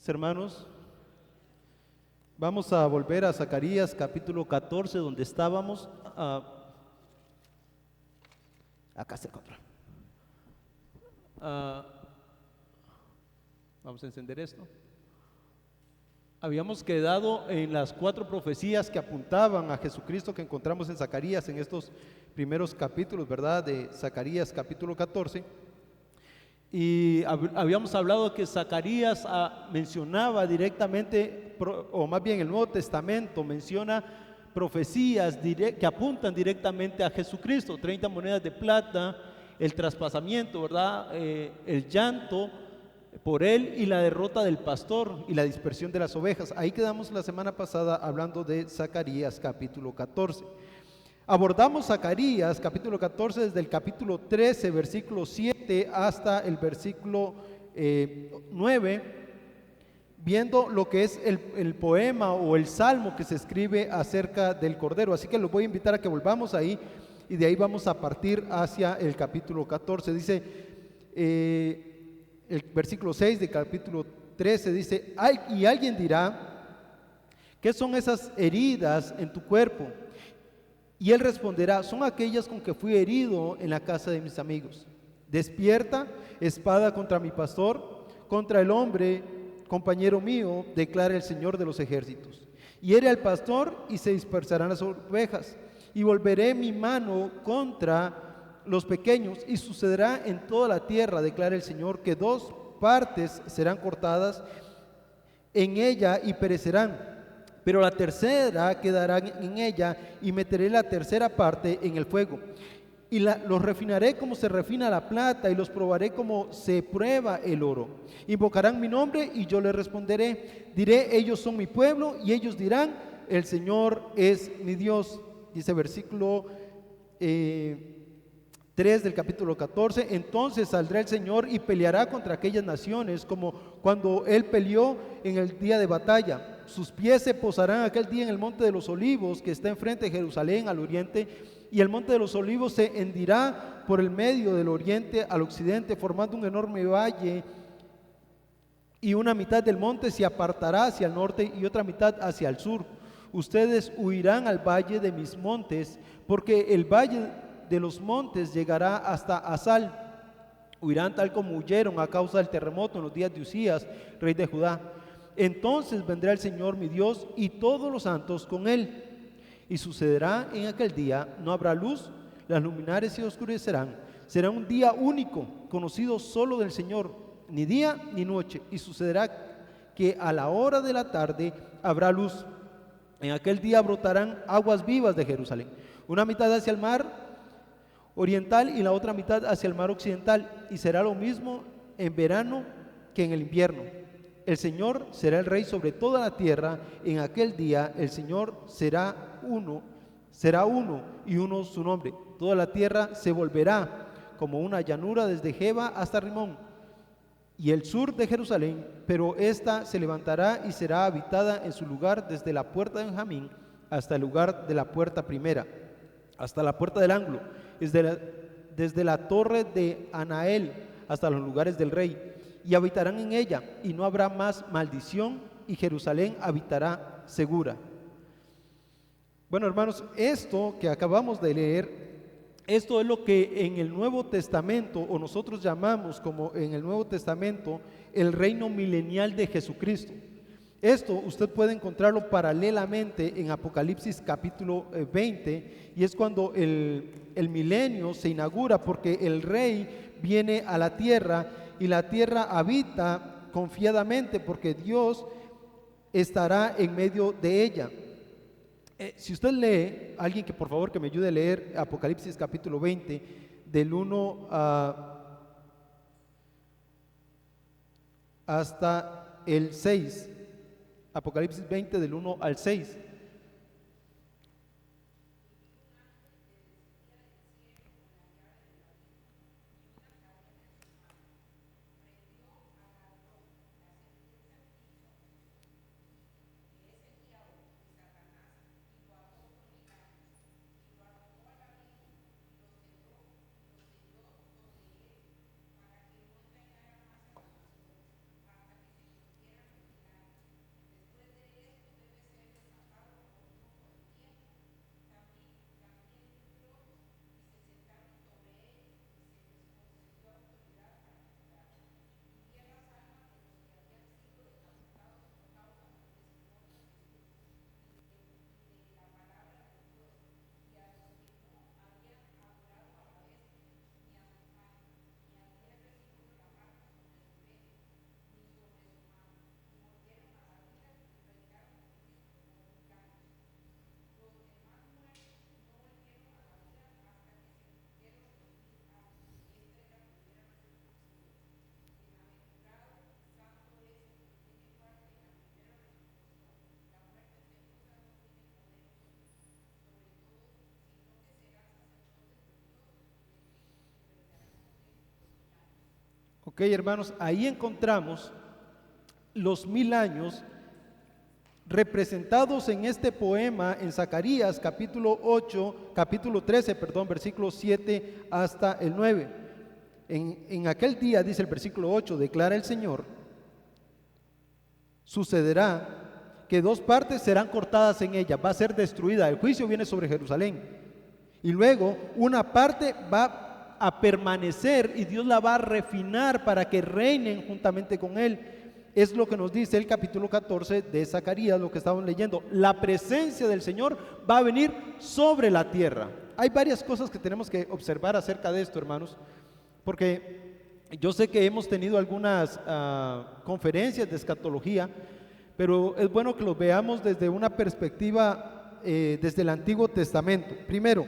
Hermanos, vamos a volver a Zacarías capítulo 14, donde estábamos. Acá se encontró. Vamos a encender esto. Habíamos quedado en las 4 profecías que apuntaban a Jesucristo que encontramos en Zacarías, en estos primeros capítulos, ¿verdad? De Zacarías capítulo 14. Y habíamos hablado que Zacarías mencionaba directamente, o más bien el Nuevo Testamento menciona profecías que apuntan directamente a Jesucristo: 30 monedas de plata, el traspasamiento, ¿verdad? El llanto por él y la derrota del pastor y la dispersión de las ovejas. Ahí quedamos la semana pasada hablando de Zacarías capítulo 14. Abordamos Zacarías capítulo 14 desde el capítulo 13, versículo 7 hasta el versículo 9, viendo lo que es el poema o el salmo que se escribe acerca del Cordero. Así que los voy a invitar a que volvamos ahí y de ahí vamos a partir hacia el capítulo 14. Dice el versículo 6 del capítulo 13, dice: y alguien dirá, ¿qué son esas heridas en tu cuerpo? Y él responderá: son aquellas con que fui herido en la casa de mis amigos. Despierta, espada contra mi pastor, contra el hombre, compañero mío, declara el Señor de los ejércitos. Hiere al pastor y se dispersarán las ovejas, y volveré mi mano contra los pequeños, y sucederá en toda la tierra, declara el Señor, que 2 partes serán cortadas en ella y perecerán, pero la tercera quedará en ella, y meteré la tercera parte en el fuego. Y los refinaré como se refina la plata, y los probaré como se prueba el oro. Invocarán mi nombre y yo les responderé. Diré: ellos son mi pueblo, y ellos dirán: el Señor es mi Dios. Dice versículo 3 del capítulo 14: entonces saldrá el Señor y peleará contra aquellas naciones, como cuando Él peleó en el día de batalla. Sus pies se posarán aquel día en el monte de los olivos, que está enfrente de Jerusalén al oriente, y el monte de los olivos se hendirá por el medio del oriente al occidente, formando un enorme valle, y una mitad del monte se apartará hacia el norte y otra mitad hacia el sur. Ustedes huirán al valle de mis montes, porque el valle de los montes llegará hasta Asal. Huirán tal como huyeron a causa del terremoto en los días de Usías, rey de Judá. Entonces vendrá el Señor mi Dios y todos los santos con él. Y sucederá en aquel día: no habrá luz, las luminarias se oscurecerán. Será un día único, conocido solo del Señor, ni día ni noche. Y sucederá que a la hora de la tarde habrá luz. En aquel día brotarán aguas vivas de Jerusalén, una mitad hacia el mar oriental y la otra mitad hacia el mar occidental, y será lo mismo en verano que en el invierno. El Señor será el rey sobre toda la tierra. En aquel día el Señor será uno y uno su nombre. Toda la tierra se volverá como una llanura desde Geba hasta Rimón y el sur de Jerusalén, pero ésta se levantará y será habitada en su lugar desde la puerta de Benjamín hasta el lugar de la puerta primera, hasta la puerta del ángulo, desde la torre de Anael hasta los lugares del rey, y habitarán en ella, y no habrá más maldición, y Jerusalén habitará segura. Bueno, hermanos, esto que acabamos de leer, esto es lo que en el Nuevo Testamento, o nosotros llamamos como en el Nuevo Testamento, el reino milenial de Jesucristo. Esto usted puede encontrarlo paralelamente en Apocalipsis capítulo 20, y es cuando el milenio se inaugura, porque el rey viene a la tierra y la tierra habita confiadamente, porque Dios estará en medio de ella. Si usted lee, alguien que por favor que me ayude a leer Apocalipsis capítulo 20, del 1 hasta el 6. Apocalipsis 20 del 1 al 6. Ok, hermanos, ahí encontramos los 1000 años representados en este poema en Zacarías capítulo 13, perdón, versículos 7 hasta el 9. En aquel día, dice el versículo 8, declara el Señor, sucederá que 2 partes serán cortadas en ella, va a ser destruida, el juicio viene sobre Jerusalén, y luego una parte va a permanecer y Dios la va a refinar para que reinen juntamente con él. Es lo que nos dice el capítulo 14 de Zacarías, lo que estamos leyendo. La presencia del Señor va a venir sobre la tierra. Hay varias cosas que tenemos que observar acerca de esto, hermanos, porque yo sé que hemos tenido algunas conferencias de escatología, pero es bueno que lo veamos desde una perspectiva, desde el Antiguo Testamento. Primero,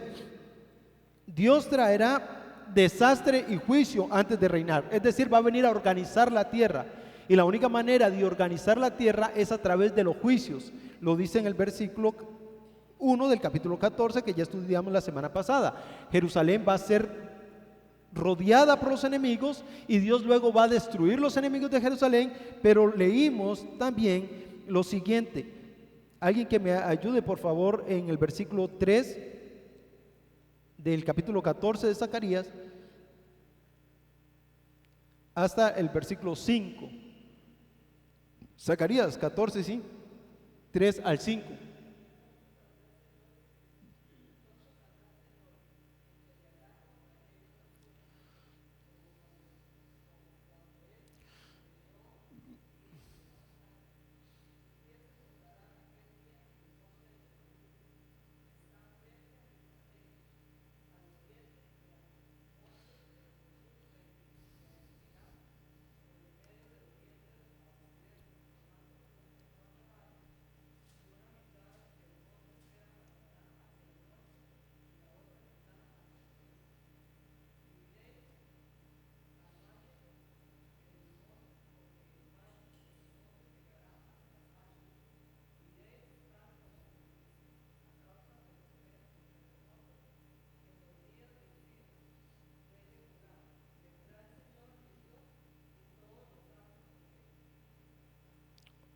Dios traerá desastre y juicio antes de reinar, es decir, va a venir a organizar la tierra. Y la única manera de organizar la tierra es a través de los juicios. Lo dice en el versículo 1 del capítulo 14 que ya estudiamos la semana pasada. Jerusalén va a ser rodeada por los enemigos y Dios luego va a destruir los enemigos de Jerusalén. Pero leímos también lo siguiente. Alguien que me ayude por favor en el versículo 3 del capítulo 14 de Zacarías hasta el versículo 5. Zacarías 14, sí, 3 al 5.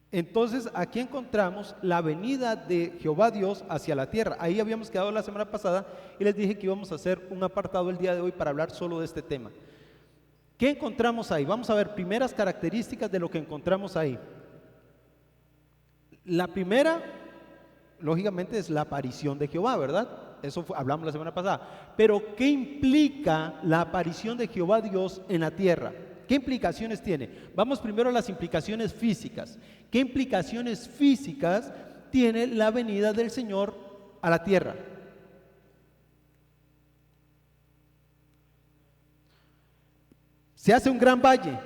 Entonces aquí encontramos la venida de Jehová Dios hacia la tierra. Ahí habíamos quedado la semana pasada y les dije que íbamos a hacer un apartado el día de hoy para hablar solo de este tema. ¿Qué encontramos ahí? Vamos a ver primeras características de lo que encontramos ahí. La primera, lógicamente, es la aparición de Jehová, ¿verdad? Eso hablamos la semana pasada. Pero ¿qué implica la aparición de Jehová Dios en la tierra? ¿Qué implicaciones tiene? Vamos primero a las implicaciones físicas. ¿Qué implicaciones físicas tiene la venida del Señor a la tierra? Se hace un gran valle.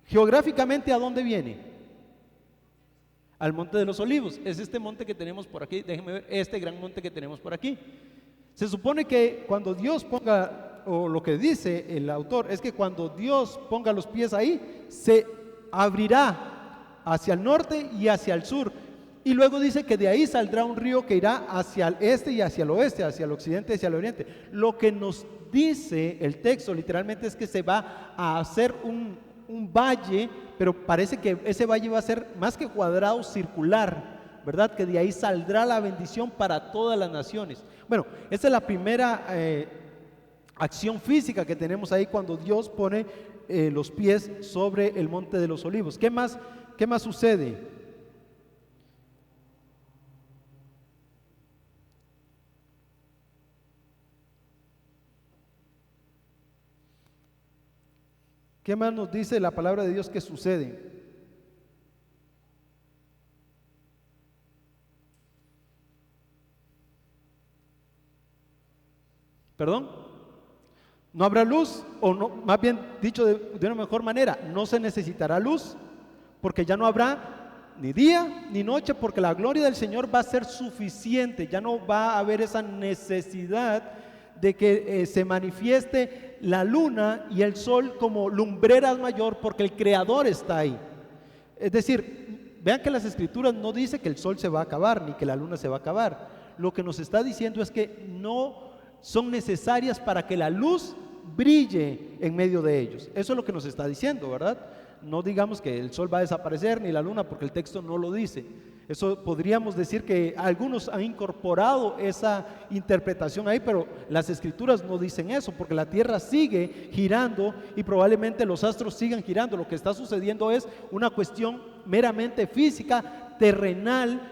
Geográficamente, ¿a dónde viene? Al Monte de los Olivos. Es este monte que tenemos por aquí. Déjenme ver, este gran monte que tenemos por aquí. Se supone que cuando Dios ponga, o lo que dice el autor, es que cuando Dios ponga los pies ahí, se abrirá hacia el norte y hacia el sur. Y luego dice que de ahí saldrá un río que irá hacia el este y hacia el oeste, hacia el occidente y hacia el oriente. Lo que nos dice el texto literalmente es que se va a hacer un valle, pero parece que ese valle va a ser más que cuadrado, circular, ¿verdad? Que de ahí saldrá la bendición para todas las naciones. Bueno, esa es la primera acción física que tenemos ahí cuando Dios pone los pies sobre el Monte de los Olivos. ¿Qué más sucede? ¿Qué más nos dice la palabra de Dios que sucede? ¿Perdón? ¿No habrá luz? O no, más bien dicho de una mejor manera, no se necesitará luz, porque ya no habrá ni día ni noche, porque la gloria del Señor va a ser suficiente. Ya no va a haber esa necesidad de que se manifieste la luna y el sol como lumbreras mayor, porque el Creador está ahí. Es decir, vean que las Escrituras no dice que el sol se va a acabar ni que la luna se va a acabar. Lo que nos está diciendo es que no son necesarias para que la luz brille en medio de ellos. Eso es lo que nos está diciendo, ¿verdad? No digamos que el sol va a desaparecer ni la luna, porque el texto no lo dice. Eso podríamos decir que algunos han incorporado esa interpretación ahí, pero las escrituras no dicen eso, porque la tierra sigue girando y probablemente los astros sigan girando. Lo que está sucediendo es una cuestión meramente física, terrenal,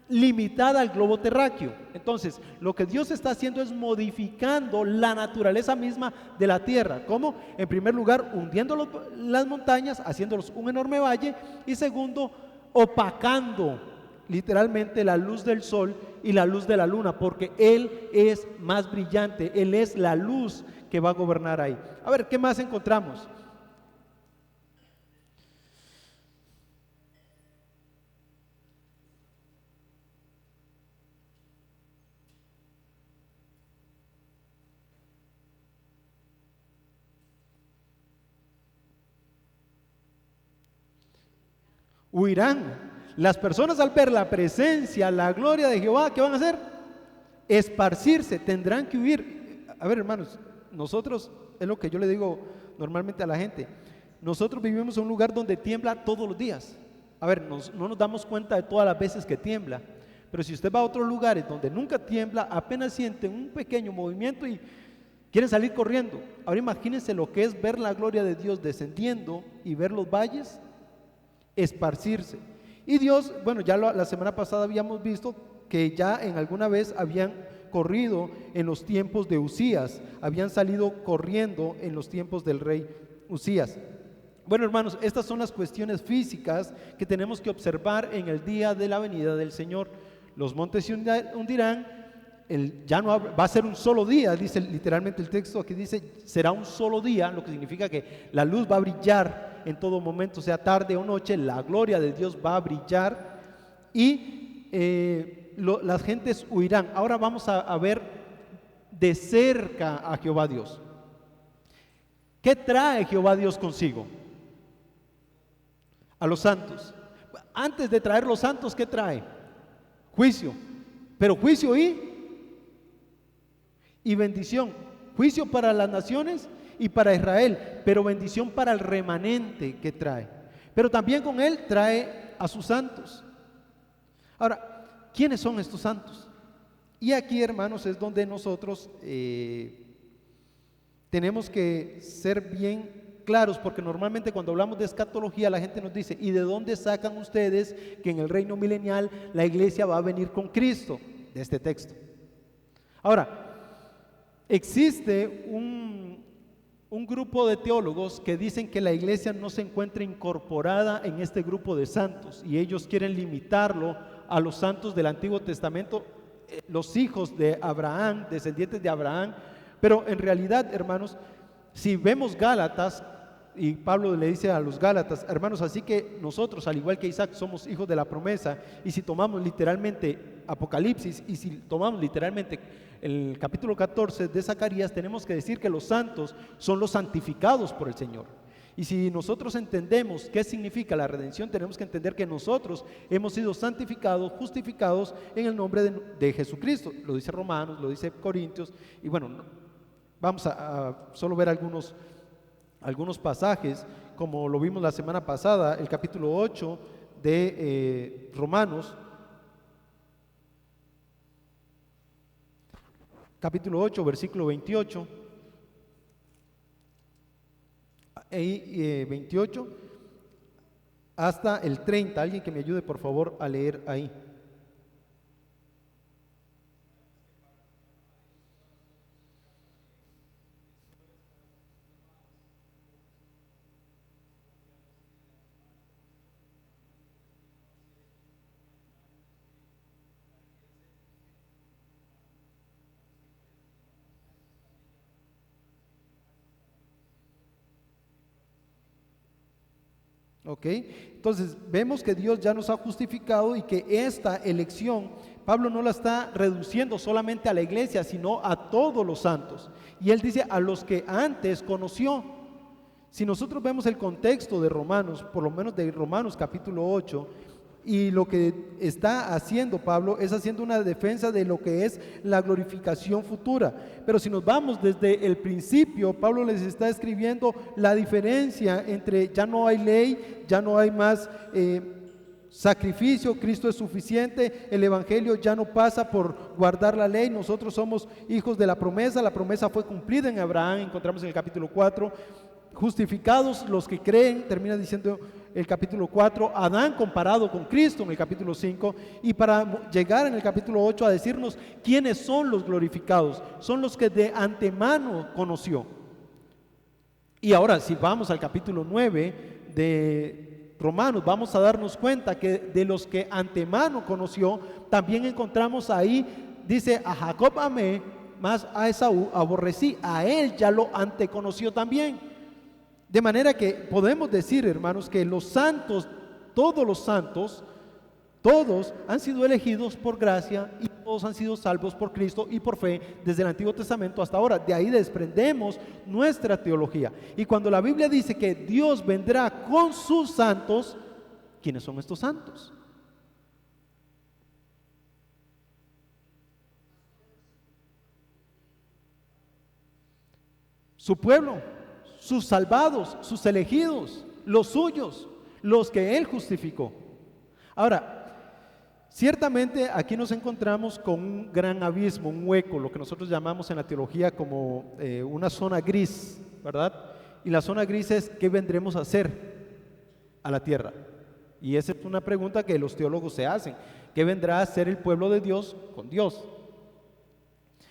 limitada al globo terráqueo. Entonces, lo que Dios está haciendo es modificando la naturaleza misma de la tierra. ¿Cómo? En primer lugar, hundiendo las montañas, haciéndolos un enorme valle, y segundo, opacando literalmente la luz del sol y la luz de la luna, porque Él es más brillante, Él es la luz que va a gobernar ahí. A ver, ¿qué más encontramos? Huirán. Las personas al ver la presencia, la gloria de Jehová, ¿qué van a hacer? Esparcirse, tendrán que huir. A ver, hermanos, nosotros, es lo que yo le digo normalmente a la gente, nosotros vivimos en un lugar donde tiembla todos los días. A ver, no nos damos cuenta de todas las veces que tiembla, pero si usted va a otros lugares donde nunca tiembla, apenas sienten un pequeño movimiento y quieren salir corriendo. Ahora imagínense lo que es ver la gloria de Dios descendiendo y ver los valles esparcirse. Y Dios, bueno, ya la semana pasada habíamos visto que ya en alguna vez habían corrido en los tiempos de Usías, habían salido corriendo en los tiempos del rey Usías. Bueno, hermanos, estas son las cuestiones físicas que tenemos que observar en el día de la venida del Señor. Los montes se hundirán, ya no va a ser un solo día, dice literalmente el texto aquí, dice será un solo día, lo que significa que la luz va a brillar en todo momento, sea tarde o noche, la gloria de Dios va a brillar y las gentes huirán. Ahora vamos a ver de cerca a Jehová Dios. ¿Qué trae Jehová Dios consigo? A los santos. Antes de traer los santos, ¿qué trae? Juicio, pero juicio y bendición. Juicio para las naciones y para Israel, pero bendición para el remanente que trae. Pero también con él trae a sus santos. Ahora, ¿quiénes son estos santos? Y aquí, hermanos, es donde nosotros tenemos que ser bien claros, porque normalmente cuando hablamos de escatología la gente nos dice, ¿y de dónde sacan ustedes que en el reino milenial la iglesia va a venir con Cristo? De este texto. Ahora, existe un grupo de teólogos que dicen que la iglesia no se encuentra incorporada en este grupo de santos y ellos quieren limitarlo a los santos del Antiguo Testamento, los hijos de Abraham, descendientes de Abraham. Pero en realidad, hermanos, si vemos Gálatas, y Pablo le dice a los Gálatas, hermanos, así que nosotros, al igual que Isaac, somos hijos de la promesa, y si tomamos literalmente Apocalipsis, y si tomamos literalmente el capítulo 14 de Zacarías, tenemos que decir que los santos son los santificados por el Señor. Y si nosotros entendemos qué significa la redención, tenemos que entender que nosotros hemos sido santificados, justificados en el nombre de Jesucristo. Lo dice Romanos, lo dice Corintios, y bueno, vamos a solo ver algunos pasajes, como lo vimos la semana pasada, el capítulo 8 de Romanos, capítulo 8, versículo 28 y 28 hasta el 30. Alguien que me ayude por favor a leer ahí. ¿Ok? Entonces vemos que Dios ya nos ha justificado y que esta elección Pablo no la está reduciendo solamente a la iglesia, sino a todos los santos. Y él dice a los que antes conoció. Si nosotros vemos el contexto de Romanos, por lo menos de Romanos capítulo 8, Y lo que está haciendo Pablo es haciendo una defensa de lo que es la glorificación futura. Pero si nos vamos desde el principio, Pablo les está escribiendo la diferencia entre ya no hay ley, ya no hay más sacrificio, Cristo es suficiente, el evangelio ya no pasa por guardar la ley, nosotros somos hijos de la promesa fue cumplida en Abraham, encontramos en el capítulo 4, justificados los que creen, termina diciendo el capítulo 4, Adán comparado con Cristo en el capítulo 5, y para llegar en el capítulo 8 a decirnos quiénes son los glorificados, son los que de antemano conoció. Y ahora si vamos al capítulo 9 de Romanos, vamos a darnos cuenta que de los que antemano conoció, también encontramos ahí, dice, a Jacob amé, mas a Esaú aborrecí, a él ya lo anteconoció también. De manera que podemos decir, hermanos, que los santos, todos han sido elegidos por gracia y todos han sido salvos por Cristo y por fe desde el Antiguo Testamento hasta ahora. De ahí desprendemos nuestra teología. Y cuando la Biblia dice que Dios vendrá con sus santos, ¿quiénes son estos santos? Su pueblo, sus salvados, sus elegidos, los suyos, los que Él justificó. Ahora, ciertamente aquí nos encontramos con un gran abismo, un hueco, lo que nosotros llamamos en la teología como una zona gris, ¿verdad? Y la zona gris es ¿qué vendremos a hacer a la tierra? Y esa es una pregunta que los teólogos se hacen. ¿Qué vendrá a hacer el pueblo de Dios con Dios?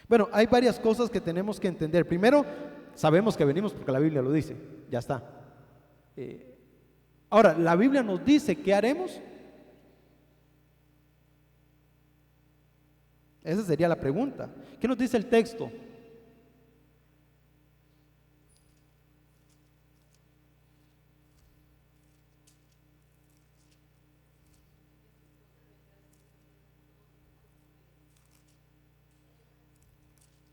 Bueno, hay varias cosas que tenemos que entender. Primero, sabemos que venimos porque la Biblia lo dice, ya está. Ahora, la Biblia nos dice ¿qué haremos? Esa sería la pregunta. ¿Qué nos dice el texto?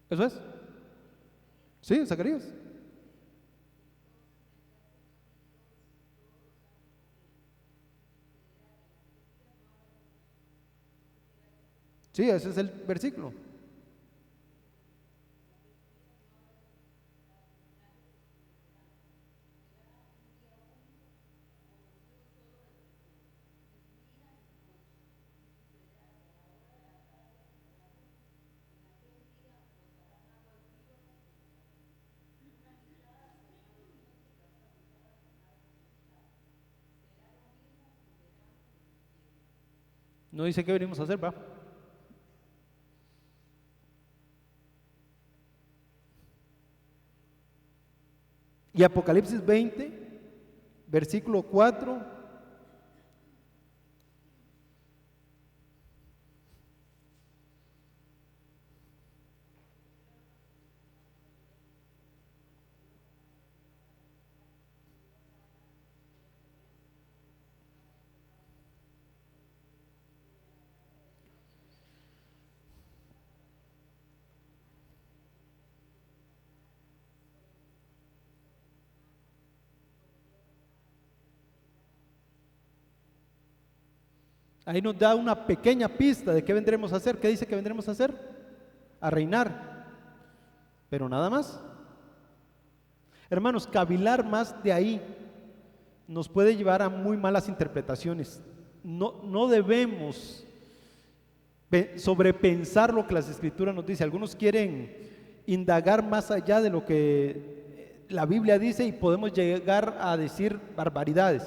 ¿Eso es? Sí, Zacarías. Sí, ese es el versículo. No dice qué venimos a hacer, va. Y Apocalipsis 20, versículo 4. Ahí nos da una pequeña pista de qué vendremos a hacer. ¿Qué dice que vendremos a hacer? A reinar. Pero nada más. Hermanos, cavilar más de ahí nos puede llevar a muy malas interpretaciones. No debemos sobrepensar lo que las Escrituras nos dice. Algunos quieren indagar más allá de lo que la Biblia dice y podemos llegar a decir barbaridades.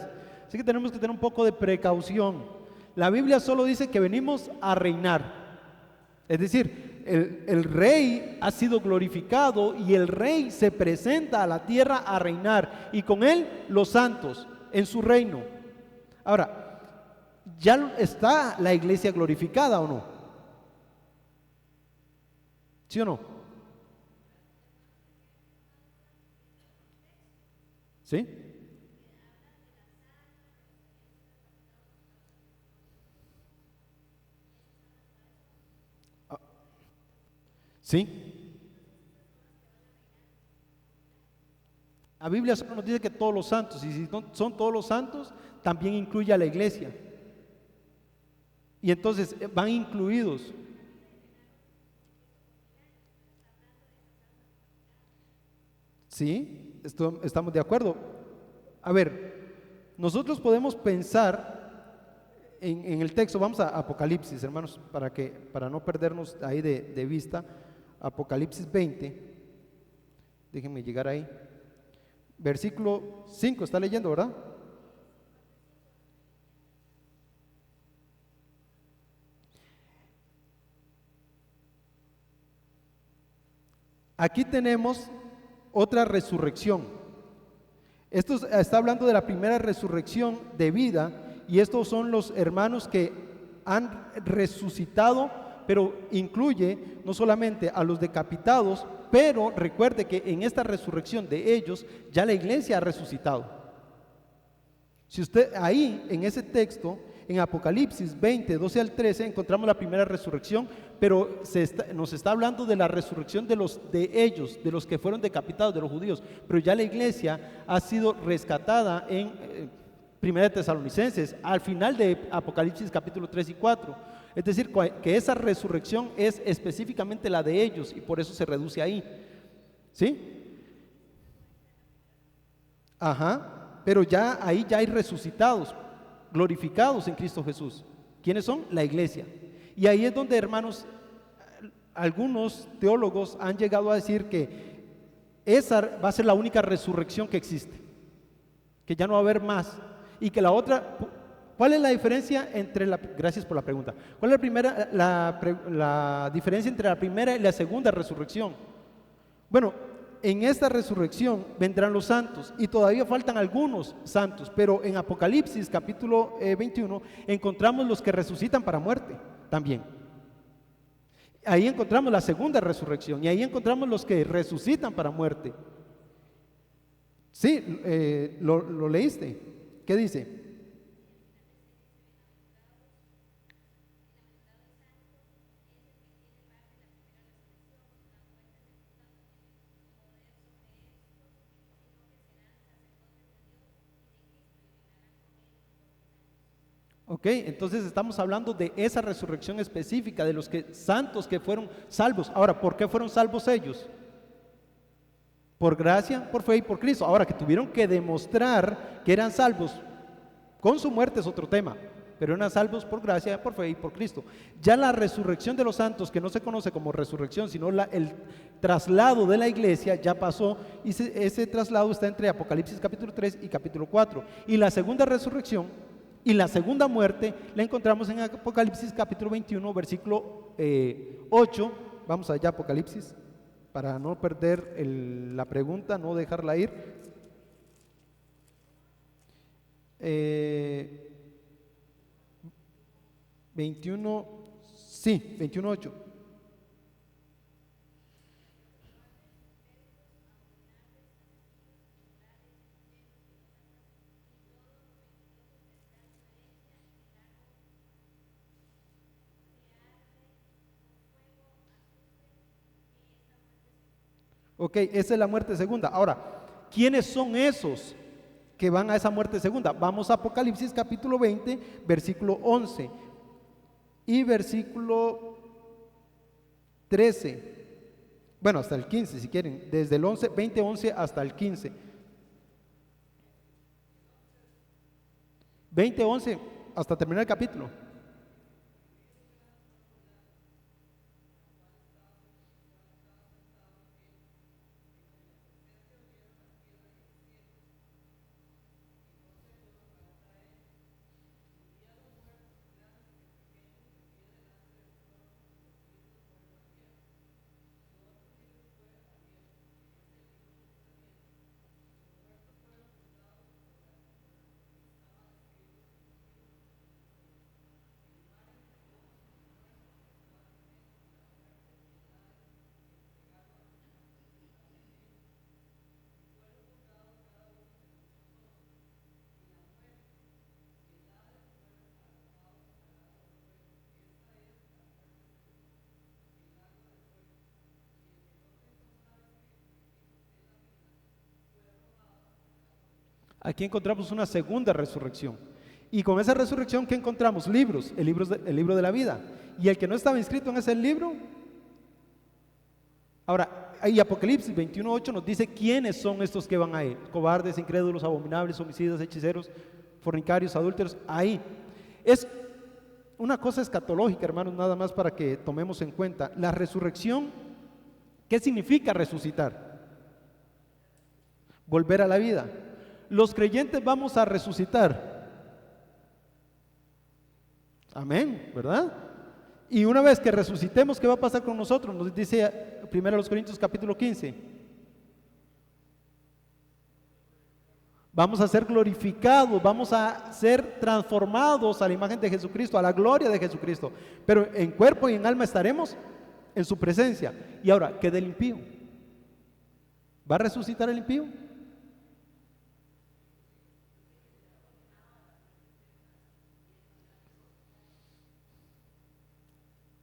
Así que tenemos que tener un poco de precaución. La Biblia solo dice que venimos a reinar. Es decir, el rey ha sido glorificado y el rey se presenta a la tierra a reinar y con él los santos en su reino. Ahora, ¿ya está la iglesia glorificada o no? ¿Sí o no? ¿Sí? ¿Sí? La Biblia solo nos dice que todos los santos, y si son todos los santos, también incluye a la iglesia. Y entonces van incluidos. Sí, estamos de acuerdo. A ver, nosotros podemos pensar en el texto, vamos a Apocalipsis, hermanos, para no perdernos ahí de vista. Apocalipsis 20, déjenme llegar ahí. Versículo 5, está leyendo, ¿verdad? Aquí tenemos otra resurrección. Esto está hablando de la primera resurrección de vida, y estos son los hermanos que han resucitado, pero incluye no solamente a los decapitados, pero recuerde que en esta resurrección de ellos ya la iglesia ha resucitado. Si usted ahí en ese texto, en Apocalipsis 20, 12 al 13, encontramos la primera resurrección, pero nos está hablando de la resurrección de ellos, de los que fueron decapitados, de los judíos, pero ya la iglesia ha sido rescatada en Primera de Tesalonicenses, al final de Apocalipsis capítulo 3 y 4. Es decir, que esa resurrección es específicamente la de ellos, y por eso se reduce ahí. ¿Sí? Ajá, pero ya ahí ya hay resucitados, glorificados en Cristo Jesús. ¿Quiénes son? La iglesia. Y ahí es donde, hermanos, algunos teólogos han llegado a decir que esa va a ser la única resurrección que existe, que ya no va a haber más, y que la otra, ¿cuál es la diferencia entre gracias por la pregunta, ¿cuál es la diferencia entre la primera y la segunda resurrección? Bueno, en esta resurrección vendrán los santos, y todavía faltan algunos santos, pero en Apocalipsis capítulo 21 encontramos los que resucitan para muerte también. Ahí encontramos la segunda resurrección, y ahí encontramos los que resucitan para muerte. Sí, lo leíste. ¿Qué dice? Ok, entonces estamos hablando de esa resurrección específica de los santos que fueron salvos. Ahora, ¿por qué fueron salvos ellos? Por gracia, por fe y por Cristo. Ahora, que tuvieron que demostrar que eran salvos con su muerte es otro tema, pero eran salvos por gracia, por fe y por Cristo. Ya la resurrección de los santos, que no se conoce como resurrección, sino el traslado de la iglesia, ya pasó, y ese traslado está entre Apocalipsis capítulo 3 y capítulo 4. Y la segunda resurrección y la segunda muerte la encontramos en Apocalipsis capítulo 21, versículo 8. Vamos allá, Apocalipsis, para no perder la pregunta, no dejarla ir. 21, sí, 21:8. Ok, esa es la muerte segunda. Ahora, ¿quiénes son esos que van a esa muerte segunda? Vamos a Apocalipsis capítulo 20, versículo 11 y versículo 13. Bueno, hasta el 15 si quieren, desde el 20, 11 hasta el 15. 20, 11 hasta terminar el capítulo. Aquí encontramos una segunda resurrección. Y con esa resurrección, ¿qué encontramos? Libros, el libro de la vida. Y el que no estaba inscrito en ese libro. Ahora, y Apocalipsis 21:8 nos dice quiénes son estos que van ahí: cobardes, incrédulos, abominables, homicidas, hechiceros, fornicarios, adúlteros. Ahí es una cosa escatológica, hermanos, nada más para que tomemos en cuenta la resurrección. ¿Qué significa resucitar? Volver a la vida. Los creyentes vamos a resucitar. Amén, ¿verdad? Y una vez que resucitemos, ¿qué va a pasar con nosotros? Nos dice 1 Corintios capítulo 15. Vamos a ser glorificados, vamos a ser transformados a la imagen de Jesucristo, a la gloria de Jesucristo. Pero en cuerpo y en alma estaremos en su presencia. Y ahora, ¿qué del impío? ¿Va a resucitar el impío?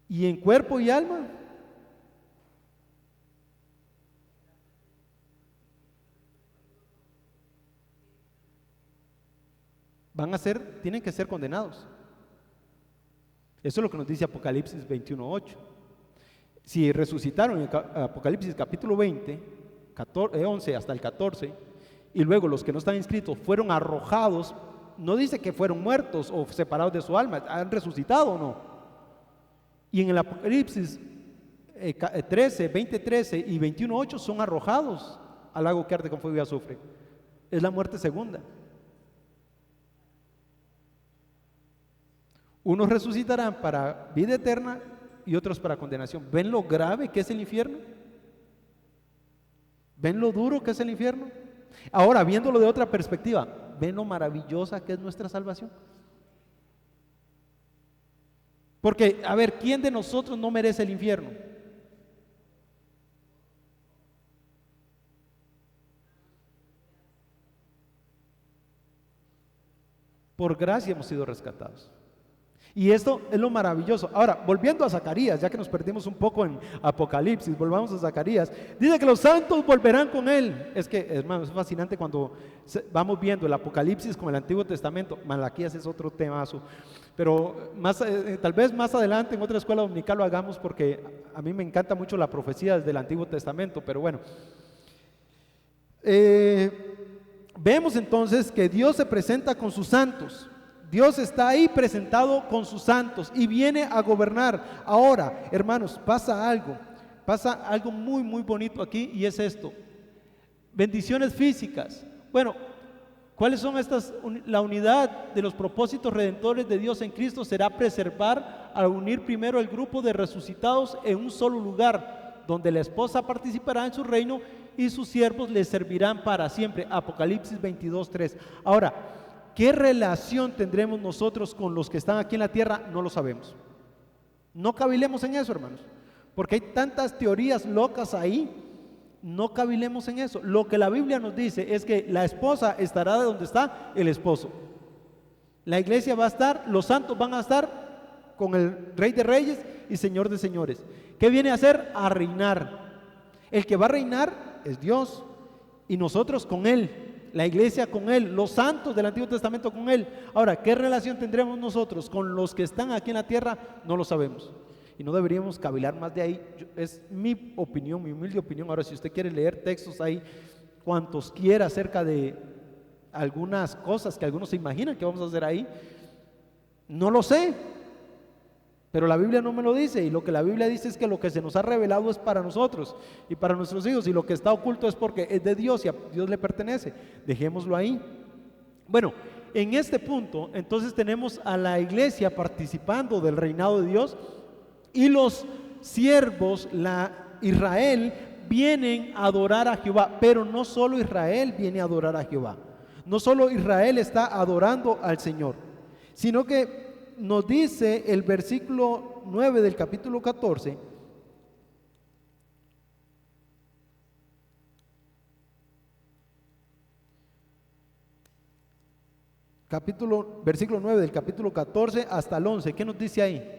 ¿Y en cuerpo y alma? Tienen que ser condenados. Eso es lo que nos dice Apocalipsis 21:8. Si resucitaron en Apocalipsis capítulo 20, 11 hasta el 14, y luego los que no están inscritos fueron arrojados, no dice que fueron muertos o separados de su alma, han resucitado o no. Y en el Apocalipsis 13, 20:13 y 21:8 son arrojados al lago que arde con fuego y azufre. Es la muerte segunda. Unos resucitarán para vida eterna y otros para condenación. ¿Ven lo grave que es el infierno? ¿Ven lo duro que es el infierno? Ahora, viéndolo de otra perspectiva, ¿ven lo maravillosa que es nuestra salvación? Porque, a ver, ¿quién de nosotros no merece el infierno? Por gracia hemos sido rescatados. Y esto es lo maravilloso. Ahora, volviendo a Zacarías, ya que nos perdimos un poco en Apocalipsis, volvamos a Zacarías. Dice que los santos volverán con él. Es que, hermano, es fascinante cuando vamos viendo el Apocalipsis con el Antiguo Testamento. Malaquías es otro temazo. Pero tal vez más adelante en otra escuela dominical lo hagamos, porque a mí me encanta mucho la profecía desde el Antiguo Testamento. Pero bueno, vemos entonces que Dios se presenta con sus santos. Dios está ahí presentado con sus santos y viene a gobernar. Ahora, hermanos, pasa algo muy, muy bonito aquí, y es esto: bendiciones físicas. Bueno, ¿cuáles son estas? La unidad de los propósitos redentores de Dios en Cristo será preservar al unir primero el grupo de resucitados en un solo lugar, donde la esposa participará en su reino y sus siervos le servirán para siempre. Apocalipsis 22:3. Ahora, ¿qué relación tendremos nosotros con los que están aquí en la tierra? No lo sabemos. No cavilemos en eso, hermanos, porque hay tantas teorías locas ahí. No cavilemos en eso. Lo que la Biblia nos dice es que la esposa estará de donde está el esposo. La iglesia va a estar, los santos van a estar con el Rey de Reyes y Señor de Señores. ¿Qué viene a hacer? A reinar. El que va a reinar es Dios, y nosotros con Él. La iglesia con Él, los santos del Antiguo Testamento con Él. Ahora, ¿qué relación tendremos nosotros con los que están aquí en la tierra? No lo sabemos, y no deberíamos cavilar más de ahí. Es mi opinión, mi humilde opinión. Ahora, si usted quiere leer textos ahí, cuantos quiera, acerca de algunas cosas que algunos se imaginan que vamos a hacer ahí, no lo sé, pero la Biblia no me lo dice, y lo que la Biblia dice es que lo que se nos ha revelado es para nosotros y para nuestros hijos, y lo que está oculto es porque es de Dios y a Dios le pertenece. Dejémoslo ahí. Bueno, en este punto entonces tenemos a la iglesia participando del reinado de Dios, y los siervos, Israel, vienen a adorar a Jehová. Pero no solo Israel viene a adorar a Jehová, no solo Israel está adorando al Señor, sino que nos dice el versículo 9 del capítulo 14, versículo 9 del capítulo 14 hasta el 11. ¿Qué nos dice ahí?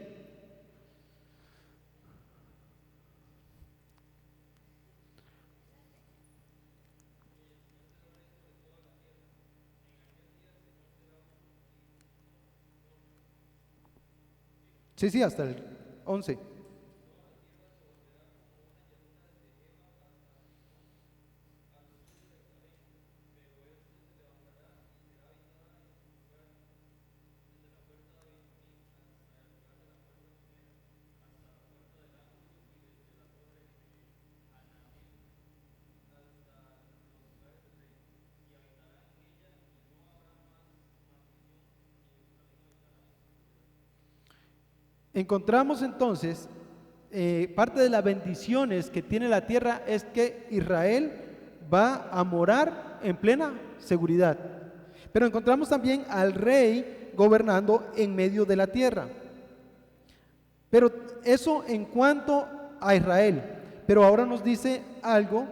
Sí, sí, hasta el 11. Encontramos entonces, parte de las bendiciones que tiene la tierra es que Israel va a morar en plena seguridad. Pero encontramos también al rey gobernando en medio de la tierra. Pero eso en cuanto a Israel. Pero ahora nos dice algo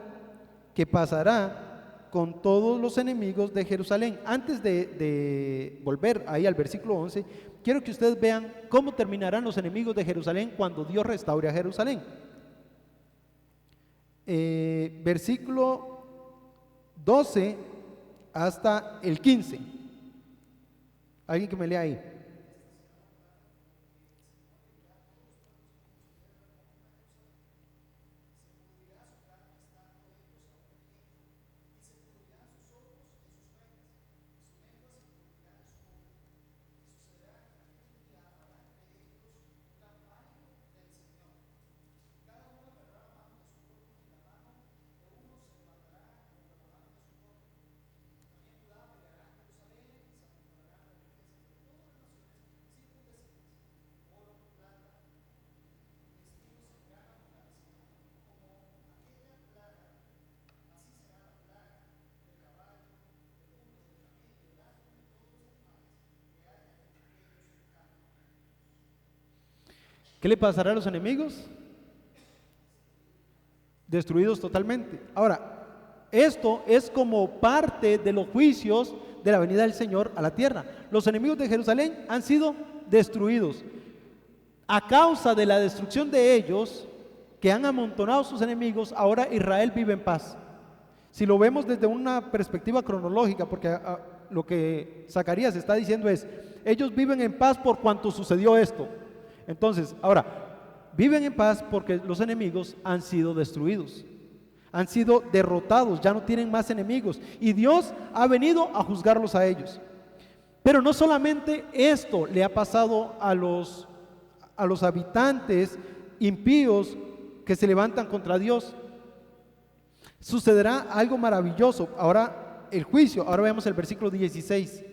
que pasará con todos los enemigos de Jerusalén. Antes de volver ahí al versículo 11, quiero que ustedes vean cómo terminarán los enemigos de Jerusalén cuando Dios restaure a Jerusalén. Versículo 12 hasta el 15. Alguien que me lea ahí. ¿Qué le pasará a los enemigos? Destruidos totalmente. Ahora, esto es como parte de los juicios de la venida del Señor a la tierra. Los enemigos de Jerusalén han sido destruidos. A causa de la destrucción de ellos, que han amontonado sus enemigos, ahora Israel vive en paz. Si lo vemos desde una perspectiva cronológica, porque lo que Zacarías está diciendo es, ellos viven en paz por cuanto sucedió esto. Entonces, ahora, viven en paz porque los enemigos han sido destruidos, han sido derrotados, ya no tienen más enemigos y Dios ha venido a juzgarlos a ellos. Pero no solamente esto le ha pasado a los habitantes impíos que se levantan contra Dios. Sucederá algo maravilloso. Ahora el juicio, ahora vemos el versículo 16.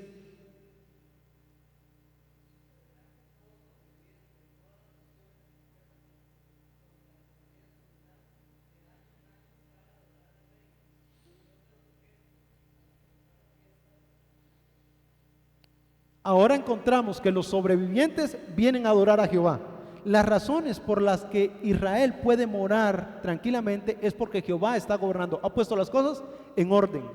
Ahora encontramos que los sobrevivientes vienen a adorar a Jehová. Las razones por las que Israel puede morar tranquilamente es porque Jehová está gobernando, ha puesto las cosas en orden.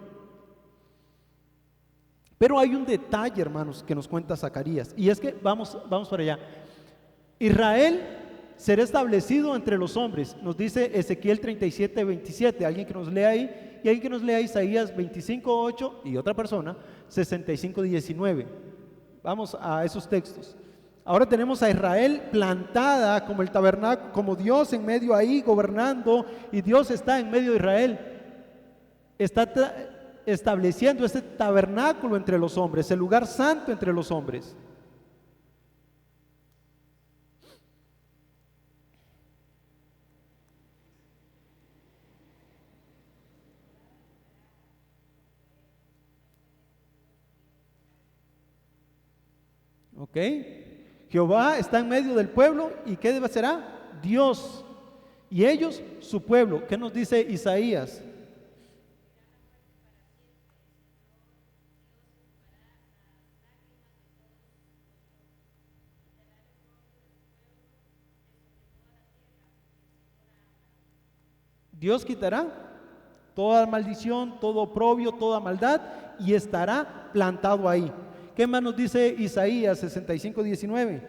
Pero hay un detalle, hermanos, que nos cuenta Zacarías, y es que vamos para allá. Israel será establecido entre los hombres, nos dice Ezequiel 37:27, alguien que nos lea ahí, y alguien que nos lea Isaías 25:8 y otra persona 65:19. Vamos a esos textos. Ahora tenemos a Israel plantada como el tabernáculo, como Dios en medio ahí gobernando, y Dios está en medio de Israel. Está estableciendo este tabernáculo entre los hombres, el lugar santo entre los hombres. ¿Ok? Jehová está en medio del pueblo y ¿qué será? Dios. Y ellos, su pueblo. ¿Qué nos dice Isaías? Dios quitará toda maldición, todo oprobio, toda maldad y estará plantado ahí. ¿Qué más nos dice Isaías 65:19?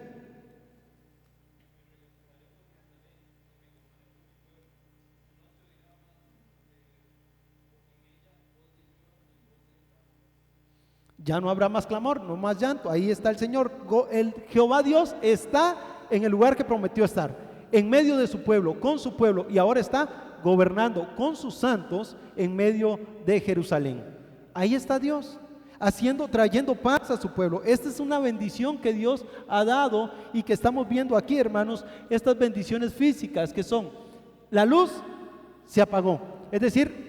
Ya no habrá más clamor, no más llanto. Ahí está el Señor. El Jehová Dios está en el lugar que prometió estar, en medio de su pueblo, con su pueblo, y ahora está gobernando con sus santos en medio de Jerusalén. Ahí está Dios, trayendo paz a su pueblo. Esta es una bendición que Dios ha dado y que estamos viendo aquí, hermanos, estas bendiciones físicas que son: la luz se apagó, es decir,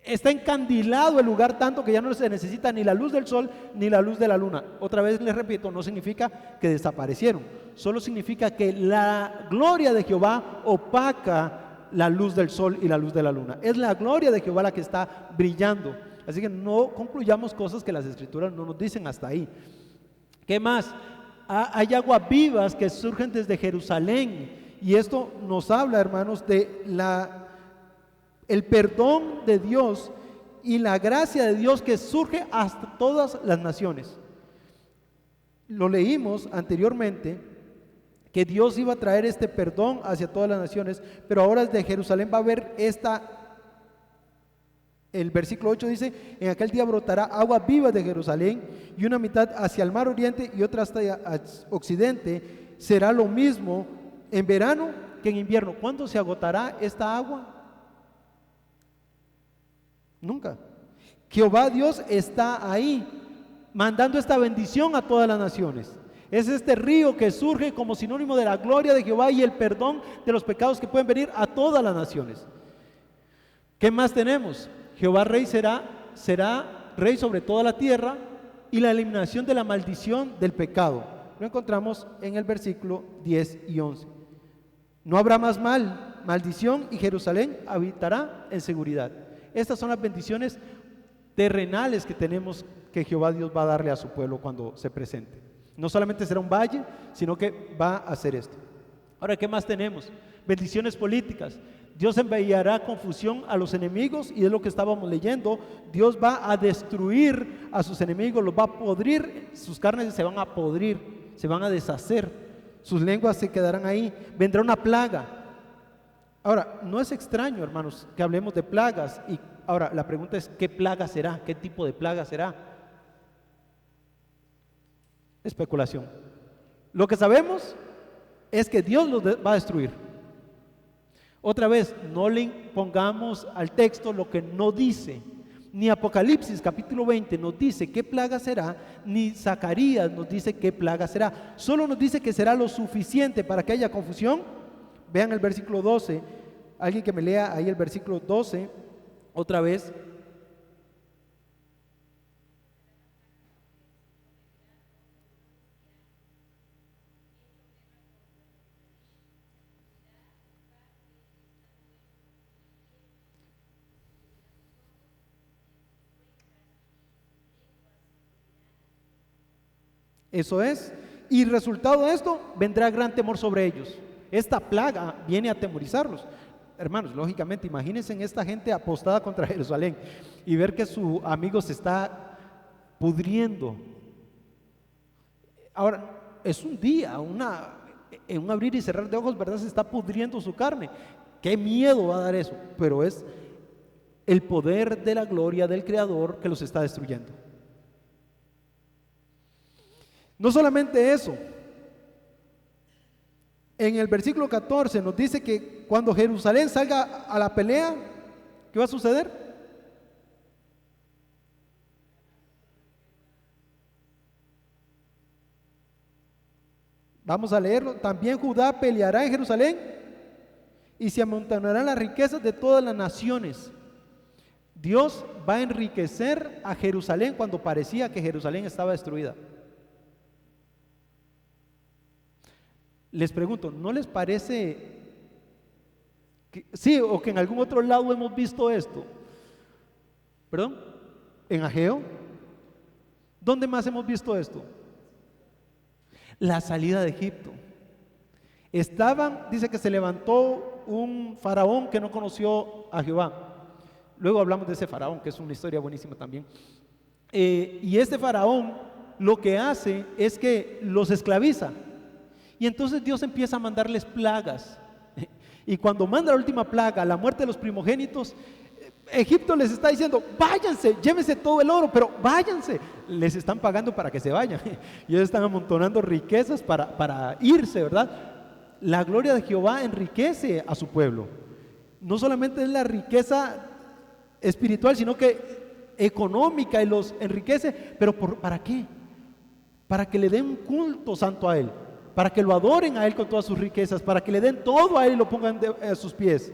está encandilado el lugar tanto que ya no se necesita ni la luz del sol ni la luz de la luna. Otra vez les repito, no significa que desaparecieron, solo significa que la gloria de Jehová opaca la luz del sol y la luz de la luna. Es la gloria de Jehová la que está brillando. Así que no concluyamos cosas que las escrituras no nos dicen hasta ahí. ¿Qué más? Hay aguas vivas que surgen desde Jerusalén, y esto nos habla, hermanos, de el perdón de Dios y la gracia de Dios que surge hasta todas las naciones. Lo leímos anteriormente, que Dios iba a traer este perdón hacia todas las naciones, pero ahora desde Jerusalén va a haber el versículo 8 dice: en aquel día brotará agua viva de Jerusalén, y una mitad hacia el mar oriente y otra hasta el occidente. Será lo mismo en verano que en invierno. ¿Cuándo se agotará esta agua? Nunca. Jehová Dios está ahí, mandando esta bendición a todas las naciones. Es este río que surge como sinónimo de la gloria de Jehová y el perdón de los pecados que pueden venir a todas las naciones. ¿Qué más tenemos? Jehová Rey será Rey sobre toda la tierra, y la eliminación de la maldición del pecado. Lo encontramos en el versículo 10 y 11. No habrá más maldición, y Jerusalén habitará en seguridad. Estas son las bendiciones terrenales que tenemos, que Jehová Dios va a darle a su pueblo cuando se presente. No solamente será un valle, sino que va a hacer esto. Ahora, ¿qué más tenemos? Bendiciones políticas. Dios enviará confusión a los enemigos, y es lo que estábamos leyendo. Dios va a destruir a sus enemigos, los va a podrir, sus carnes se van a podrir, se van a deshacer, sus lenguas se quedarán ahí. Vendrá una plaga. Ahora, no es extraño, hermanos, que hablemos de plagas. Y ahora la pregunta es: ¿qué plaga será? ¿Qué tipo de plaga será? Especulación. Lo que sabemos es que Dios los va a destruir. Otra vez, no le pongamos al texto lo que no dice. Ni Apocalipsis capítulo 20 nos dice qué plaga será, ni Zacarías nos dice qué plaga será. Solo nos dice que será lo suficiente para que haya confusión. Vean el versículo 12. Alguien que me lea ahí el versículo 12 otra vez. Eso es, y resultado de esto, vendrá gran temor sobre ellos. Esta plaga viene a atemorizarlos. Hermanos, lógicamente, imagínense en esta gente apostada contra Jerusalén y ver que su amigo se está pudriendo. Ahora, es un día, en un abrir y cerrar de ojos, ¿verdad? Se está pudriendo su carne. Qué miedo va a dar eso, pero es el poder de la gloria del Creador que los está destruyendo. No solamente eso, en el versículo 14 nos dice que cuando Jerusalén salga a la pelea, ¿qué va a suceder? Vamos a leerlo. También Judá peleará en Jerusalén y se amontonarán las riquezas de todas las naciones. Dios va a enriquecer a Jerusalén cuando parecía que Jerusalén estaba destruida. Les pregunto, ¿no les parece que sí, o que en algún otro lado hemos visto esto? ¿Perdón? ¿En Ageo? ¿Dónde más hemos visto esto? La salida de Egipto. Dice que se levantó un faraón que no conoció a Jehová. Luego hablamos de ese faraón, que es una historia buenísima también. Y este faraón lo que hace es que los esclaviza. Y entonces Dios empieza a mandarles plagas. Y cuando manda la última plaga, la muerte de los primogénitos, Egipto les está diciendo, váyanse, llévense todo el oro, pero váyanse. Les están pagando para que se vayan. Y ellos están amontonando riquezas para irse, ¿verdad? La gloria de Jehová enriquece a su pueblo. No solamente es la riqueza espiritual, sino que económica, y los enriquece. ¿Pero para qué? Para que le den un culto santo a Él, para que lo adoren a Él con todas sus riquezas, para que le den todo a Él y lo pongan a sus pies.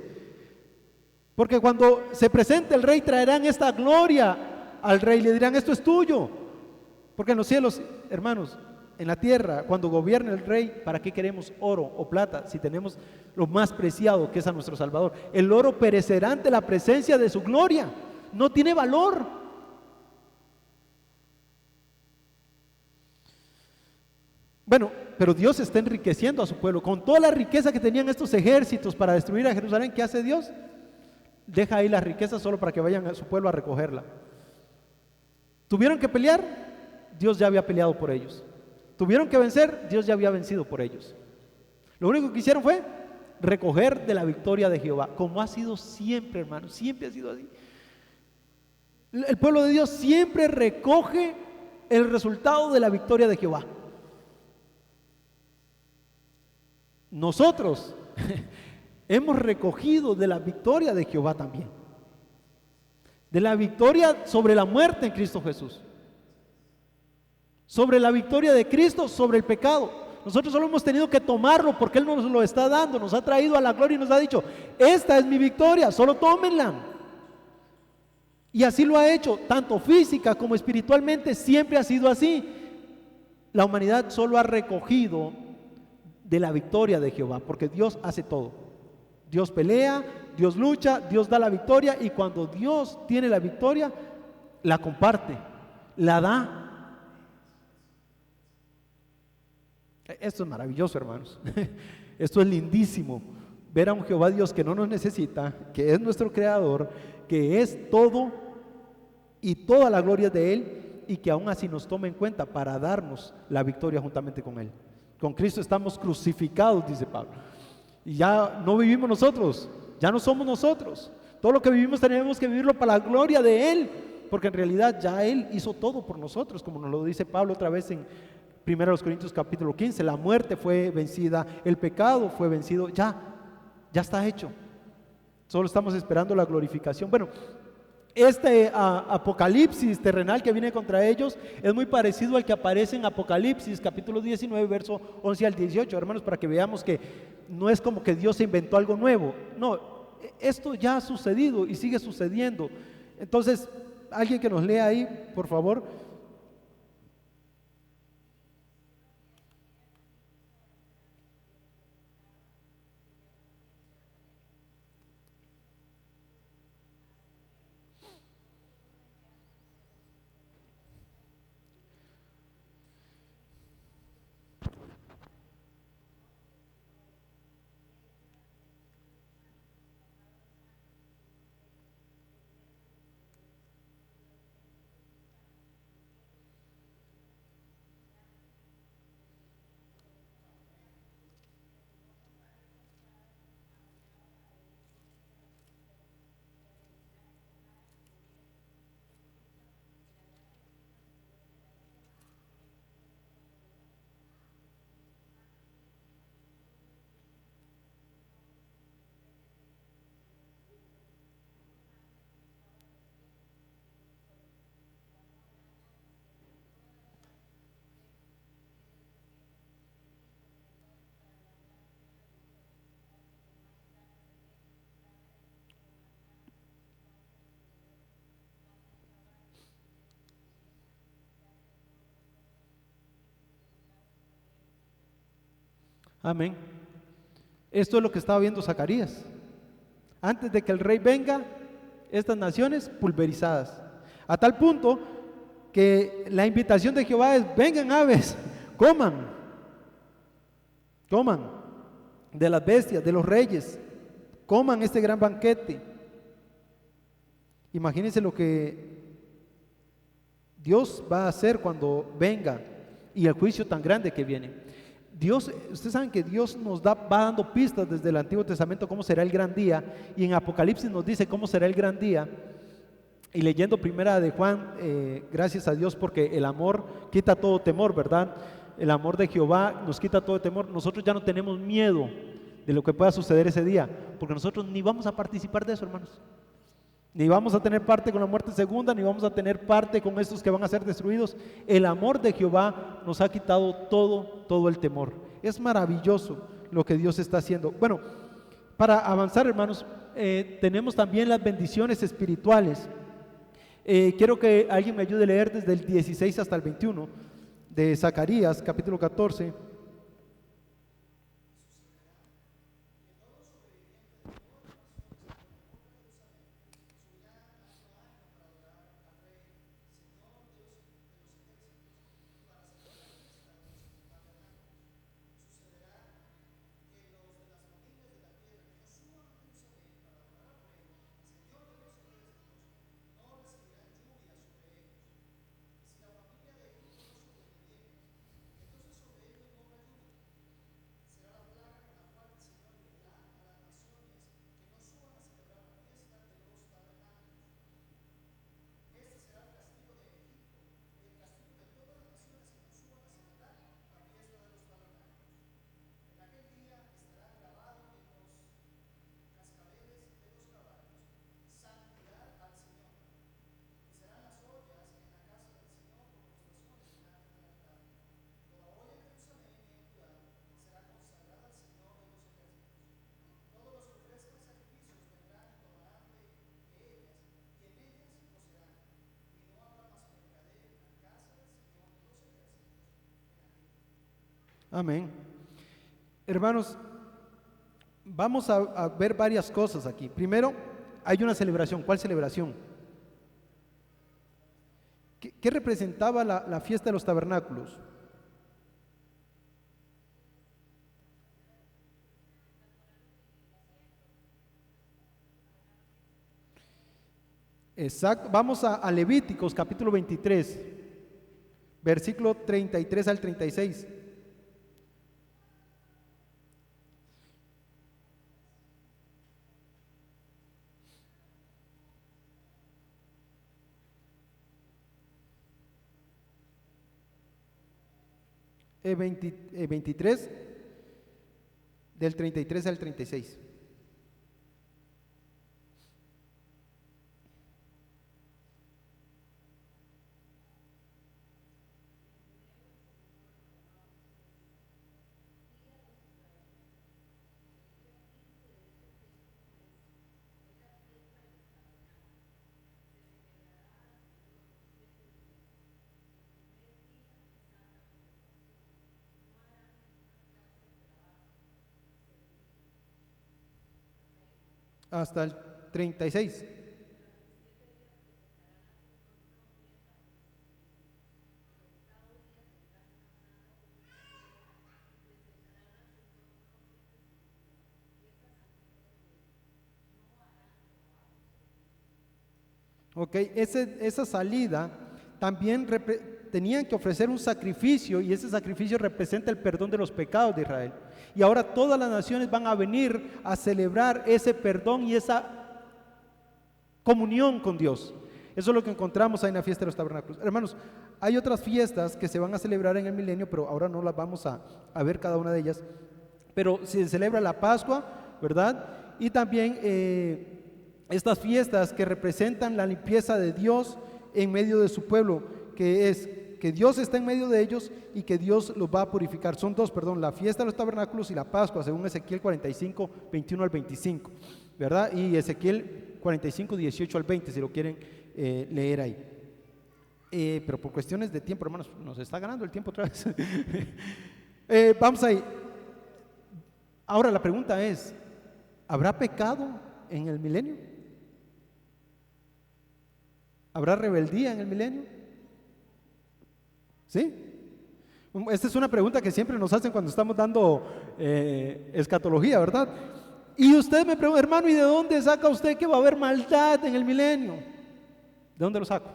Porque cuando se presente el rey, traerán esta gloria al rey, le dirán, esto es tuyo. Porque en los cielos, hermanos, en la tierra, cuando gobierna el rey, ¿para qué queremos oro o plata si tenemos lo más preciado, que es a nuestro Salvador? El oro perecerá ante la presencia de su gloria, no tiene valor. Bueno, pero Dios está enriqueciendo a su pueblo. Con toda la riqueza que tenían estos ejércitos para destruir a Jerusalén, ¿qué hace Dios? Deja ahí las riquezas solo para que vayan a su pueblo a recogerla. ¿Tuvieron que pelear? Dios ya había peleado por ellos. ¿Tuvieron que vencer? Dios ya había vencido por ellos. Lo único que hicieron fue recoger de la victoria de Jehová, como ha sido siempre, hermanos, siempre ha sido así. El pueblo de Dios siempre recoge el resultado de la victoria de Jehová. Nosotros hemos recogido de la victoria de Jehová también, de la victoria sobre la muerte en Cristo Jesús, sobre la victoria de Cristo sobre el pecado. Nosotros solo hemos tenido que tomarlo porque Él nos lo está dando, nos ha traído a la gloria y nos ha dicho, esta es mi victoria, solo tómenla. Y así lo ha hecho, tanto física como espiritualmente, siempre ha sido así. La humanidad solo ha recogido de la victoria de Jehová, porque Dios hace todo. Dios pelea, Dios lucha, Dios da la victoria, y cuando Dios tiene la victoria, la comparte, la da. Esto es maravilloso, hermanos. Esto es lindísimo, ver a un Jehová Dios que no nos necesita, que es nuestro creador, que es todo y toda la gloria de Él, y que aún así nos toma en cuenta para darnos la victoria juntamente con Él. Con Cristo estamos crucificados, dice Pablo, y ya no vivimos nosotros, ya no somos nosotros. Todo lo que vivimos tenemos que vivirlo para la gloria de Él, porque en realidad ya Él hizo todo por nosotros, como nos lo dice Pablo otra vez en 1 Corintios capítulo 15. La muerte fue vencida, el pecado fue vencido, ya está hecho. Solo estamos esperando la glorificación. Bueno, este apocalipsis terrenal que viene contra ellos es muy parecido al que aparece en Apocalipsis capítulo 19 verso 11 al 18, hermanos, para que veamos que no es como que Dios se inventó algo nuevo. No, esto ya ha sucedido y sigue sucediendo. Entonces, alguien que nos lea ahí, por favor. Amén. Esto es lo que estaba viendo Zacarías. Antes de que el rey venga, estas naciones pulverizadas, a tal punto que la invitación de Jehová es: vengan aves, coman de las bestias, de los reyes, coman este gran banquete. Imagínense lo que Dios va a hacer cuando venga y el juicio tan grande que viene. Dios, ustedes saben que Dios nos va dando pistas desde el Antiguo Testamento cómo será el gran día, y en Apocalipsis nos dice cómo será el gran día. Y leyendo primera de Juan, gracias a Dios porque el amor quita todo temor, ¿verdad? El amor de Jehová nos quita todo temor. Nosotros ya no tenemos miedo de lo que pueda suceder ese día, porque nosotros ni vamos a participar de eso, hermanos. Ni vamos a tener parte con la muerte segunda, ni vamos a tener parte con estos que van a ser destruidos. El amor de Jehová nos ha quitado todo el temor. Es maravilloso lo que Dios está haciendo. Bueno, para avanzar, hermanos, tenemos también las bendiciones espirituales. Quiero que alguien me ayude a leer desde el 16 hasta el 21 de Zacarías, capítulo 14. Amén. Hermanos, vamos a ver varias cosas aquí. Primero, hay una celebración. ¿Cuál celebración? ¿Qué representaba la fiesta de los tabernáculos? Exacto. Vamos a Levíticos capítulo 23, versículo 33 al 36. E 23, del 33 al 36. Hasta el 36. Ok, esa salida también tenían que ofrecer un sacrificio, y ese sacrificio representa el perdón de los pecados de Israel. Y ahora todas las naciones van a venir a celebrar ese perdón y esa comunión con Dios. Eso es lo que encontramos ahí en la fiesta de los tabernáculos. Hermanos, hay otras fiestas que se van a celebrar en el milenio, pero ahora no las vamos a ver cada una de ellas. Pero se celebra la Pascua, ¿verdad? Y también estas fiestas que representan la limpieza de Dios en medio de su pueblo, que es que Dios está en medio de ellos y que Dios los va a purificar. Son dos, perdón, la fiesta de los tabernáculos y la Pascua, según Ezequiel 45, 21 al 25, ¿verdad? Y Ezequiel 45, 18 al 20, si lo quieren leer ahí. Pero por cuestiones de tiempo, hermanos, nos está ganando el tiempo otra vez. Vamos ahí. Ahora la pregunta es, ¿habrá pecado en el milenio? ¿Habrá rebeldía en el milenio? ¿Sí? Esta es una pregunta que siempre nos hacen cuando estamos dando escatología, ¿verdad? Y usted me pregunta, hermano, ¿y de dónde saca usted que va a haber maldad en el milenio? ¿De dónde lo saco?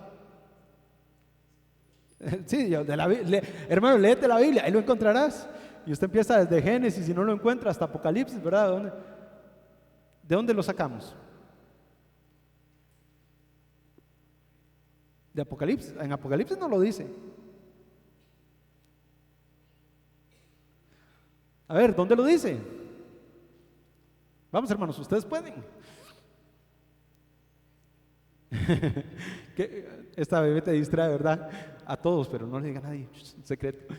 Sí, hermano, léete la Biblia, ahí lo encontrarás. Y usted empieza desde Génesis y no lo encuentra hasta Apocalipsis, ¿verdad? ¿De dónde lo sacamos? De Apocalipsis. En Apocalipsis no lo dice. A ver, ¿dónde lo dice? Vamos, hermanos, ustedes pueden. Esta bebé te distrae, ¿verdad? A todos, pero no le diga a nadie, secreto.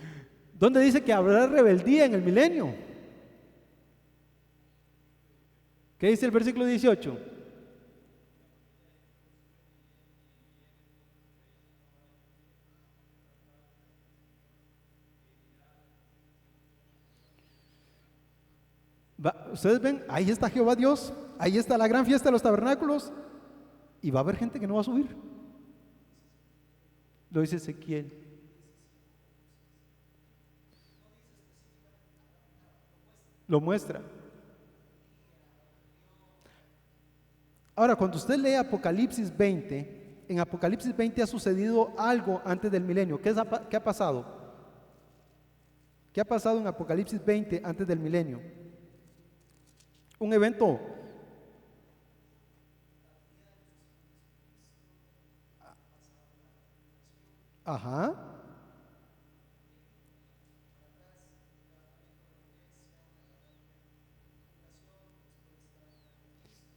¿Dónde dice que habrá rebeldía en el milenio? ¿Qué dice el versículo 18? Ustedes ven, ahí está Jehová Dios, ahí está la gran fiesta de los tabernáculos, y va a haber gente que no va a subir. Lo dice Ezequiel. Lo muestra. Ahora, cuando usted lee Apocalipsis 20, en Apocalipsis 20 ha sucedido algo antes del milenio. ¿Qué ha pasado? ¿Qué ha pasado en Apocalipsis 20 antes del milenio? Un evento. Ajá.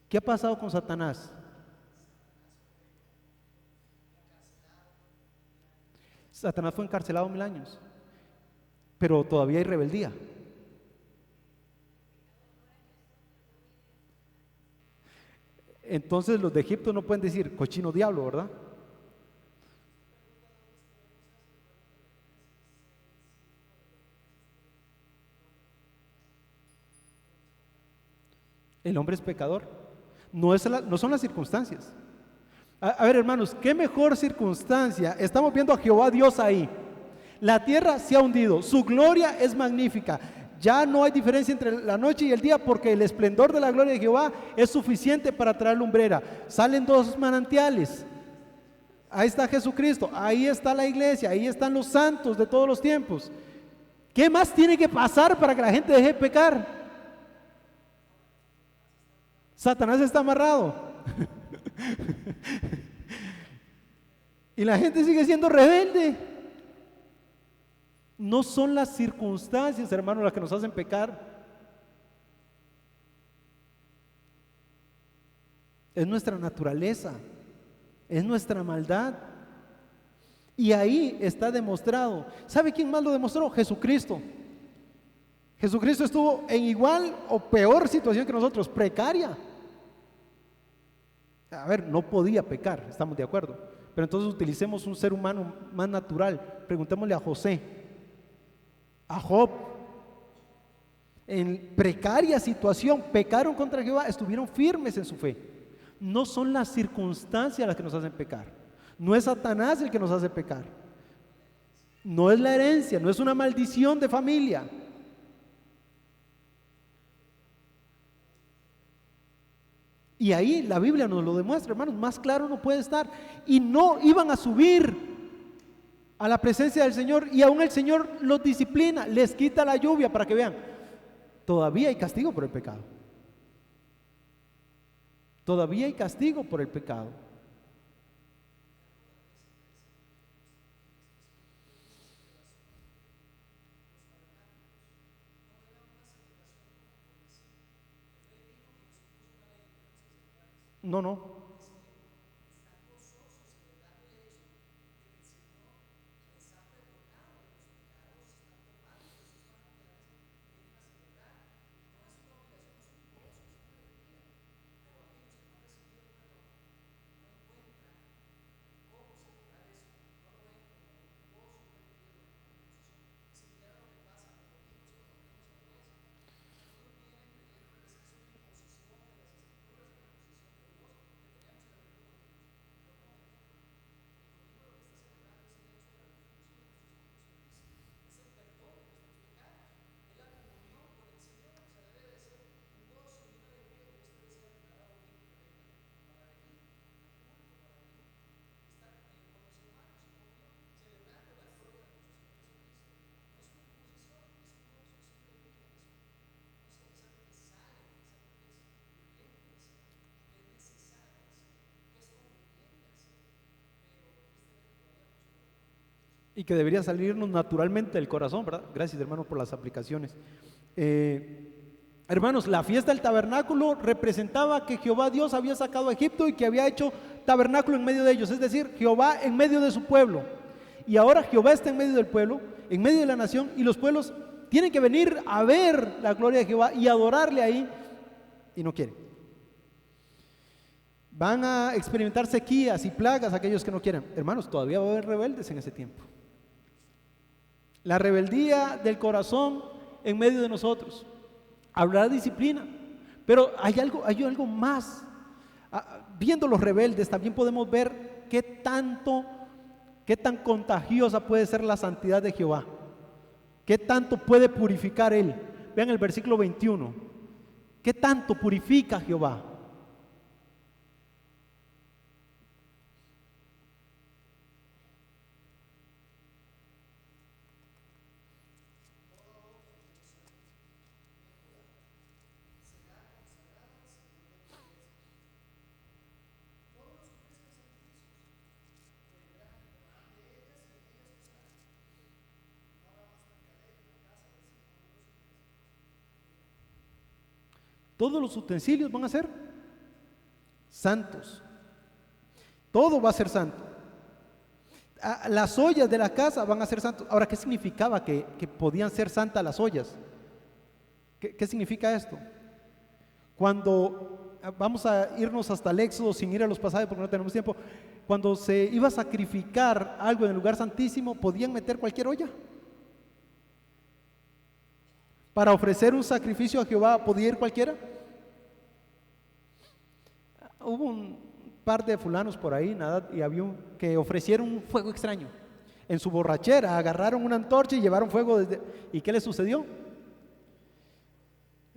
¿Qué ha pasado con Satanás? Satanás fue encarcelado 1000 años, pero todavía hay rebeldía. Entonces los de Egipto no pueden decir cochino diablo, ¿verdad? El hombre es pecador. No son las circunstancias. A ver, hermanos, qué mejor circunstancia. Estamos viendo a Jehová Dios ahí. La tierra se ha hundido, su gloria es magnífica. Ya no hay diferencia entre la noche y el día, porque el esplendor de la gloria de Jehová es suficiente para traer lumbrera. Salen dos manantiales. Ahí está Jesucristo, ahí está la iglesia, ahí están los santos de todos los tiempos. ¿Qué más tiene que pasar para que la gente deje de pecar? Satanás está amarrado. Y la gente sigue siendo rebelde. No son las circunstancias, hermanos, las que nos hacen pecar. Es nuestra naturaleza, es nuestra maldad. Y ahí está demostrado. ¿Sabe quién más lo demostró? Jesucristo. Jesucristo estuvo en igual o peor situación que nosotros, precaria. A ver, no podía pecar, estamos de acuerdo. Pero entonces utilicemos un ser humano más natural. Preguntémosle a José, a Job. En precaria situación, pecaron contra Jehová, estuvieron firmes en su fe. No son las circunstancias las que nos hacen pecar. No es Satanás el que nos hace pecar. No es la herencia, no es una maldición de familia. Y ahí la Biblia nos lo demuestra, hermanos, más claro no puede estar. Y no iban a subir a la presencia del Señor, y aún el Señor los disciplina, les quita la lluvia para que vean. Todavía hay castigo por el pecado. Todavía hay castigo por el pecado. No, no. y que debería salirnos naturalmente del corazón, ¿verdad? Gracias, hermanos, por las aplicaciones. Hermanos, la fiesta del tabernáculo representaba que Jehová Dios había sacado a Egipto y que había hecho tabernáculo en medio de ellos, es decir, Jehová en medio de su pueblo. Y ahora Jehová está en medio del pueblo, en medio de la nación, y los pueblos tienen que venir a ver la gloria de Jehová y adorarle ahí, y no quieren. Van a experimentar sequías y plagas aquellos que no quieran. Hermanos, todavía va a haber rebeldes en ese tiempo. La rebeldía del corazón en medio de nosotros. Habrá disciplina, pero hay algo más. Viendo los rebeldes también podemos ver qué tan contagiosa puede ser la santidad de Jehová, qué tanto puede purificar Él. Vean el versículo 21, qué tanto purifica Jehová. Todos los utensilios van a ser santos. Todo va a ser santo. Las ollas de la casa van a ser santos. Ahora, ¿qué significaba que podían ser santas las ollas? ¿Qué significa esto? Cuando vamos a irnos hasta el Éxodo sin ir a los pasajes porque no tenemos tiempo. Cuando se iba a sacrificar algo en el lugar santísimo, podían meter cualquier olla. Para ofrecer un sacrificio a Jehová, ¿podía ir cualquiera? Hubo un par de fulanos por ahí, nada, y había que ofrecieron un fuego extraño. En su borrachera agarraron una antorcha y llevaron fuego desde... ¿Y qué les sucedió?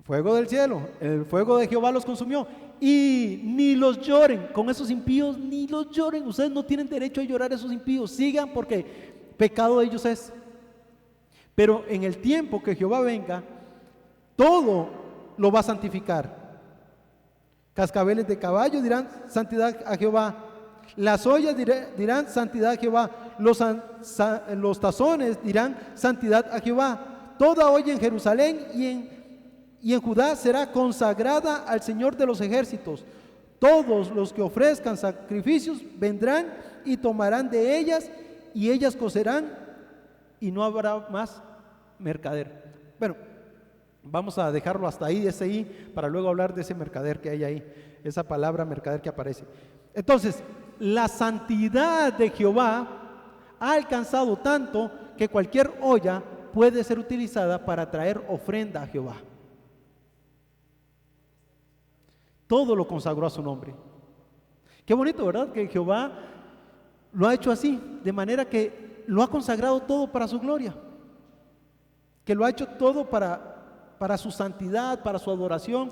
Fuego del cielo, el fuego de Jehová los consumió. Y ni los lloren, con esos impíos, ni los lloren. Ustedes no tienen derecho a llorar a esos impíos. Sigan porque pecado de ellos es. Pero en el tiempo que Jehová venga, todo lo va a santificar. Cascabeles de caballo dirán santidad a Jehová. Las ollas dirán santidad a Jehová. Los tazones dirán santidad a Jehová. Toda olla en Jerusalén y en Judá será consagrada al Señor de los ejércitos. Todos los que ofrezcan sacrificios vendrán y tomarán de ellas, y ellas cocerán, y no habrá más mercader. Bueno, vamos a dejarlo hasta ahí, ese ahí, para luego hablar de ese mercader que hay ahí, esa palabra mercader que aparece. Entonces, la santidad de Jehová ha alcanzado tanto que cualquier olla puede ser utilizada para traer ofrenda a Jehová. Todo lo consagró a su nombre. Qué bonito, ¿verdad? Que Jehová lo ha hecho así, de manera que lo ha consagrado todo para su gloria, que lo ha hecho todo para su santidad, para su adoración.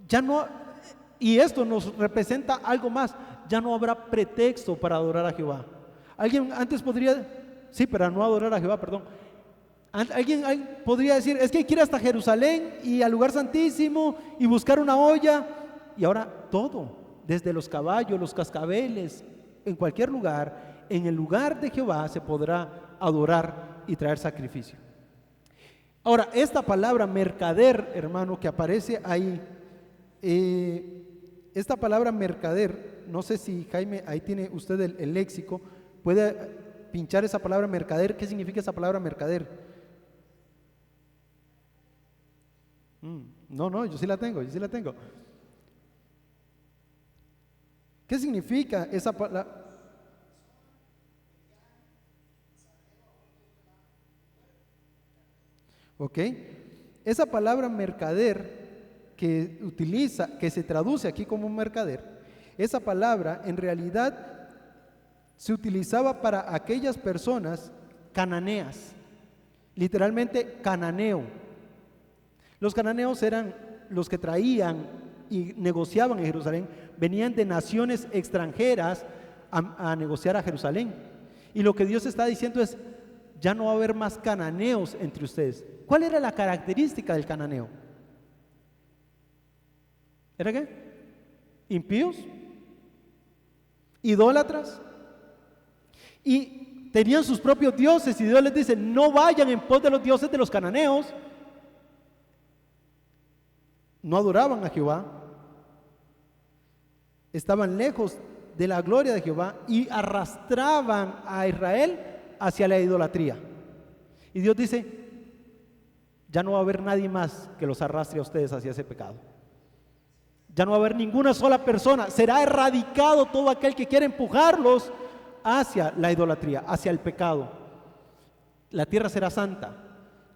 Ya no, y esto nos representa algo más, ya no habrá pretexto para adorar a Jehová. Alguien antes podría, sí, para no adorar a Jehová, perdón. Alguien podría decir, es que hay que ir hasta Jerusalén y al lugar santísimo y buscar una olla, y ahora todo, desde los caballos, los cascabeles, en cualquier lugar, en el lugar de Jehová se podrá adorar y traer sacrificio. Ahora, esta palabra mercader, hermano, que aparece ahí, esta palabra mercader, no sé si Jaime, ahí tiene usted el léxico, puede pinchar esa palabra mercader. ¿Qué significa esa palabra mercader? No, yo sí la tengo. ¿Qué significa esa palabra? ¿Ok? Esa palabra mercader que se traduce aquí como mercader, esa palabra en realidad se utilizaba para aquellas personas cananeas, literalmente cananeo. Los cananeos eran los que traían y negociaban en Jerusalén, venían de naciones extranjeras a negociar a Jerusalén. Y lo que Dios está diciendo es, ya no va a haber más cananeos entre ustedes. ¿Cuál era la característica del cananeo? ¿Era qué? ¿Impíos? ¿Idólatras? Y tenían sus propios dioses y Dios les dice: no vayan en pos de los dioses de los cananeos. No adoraban a Jehová, estaban lejos de la gloria de Jehová y arrastraban a Israel hacia la idolatría. Y Dios dice: ya no va a haber nadie más que los arrastre a ustedes hacia ese pecado. Ya no va a haber ninguna sola persona. Será erradicado todo aquel que quiera empujarlos hacia la idolatría, hacia el pecado. La tierra será santa,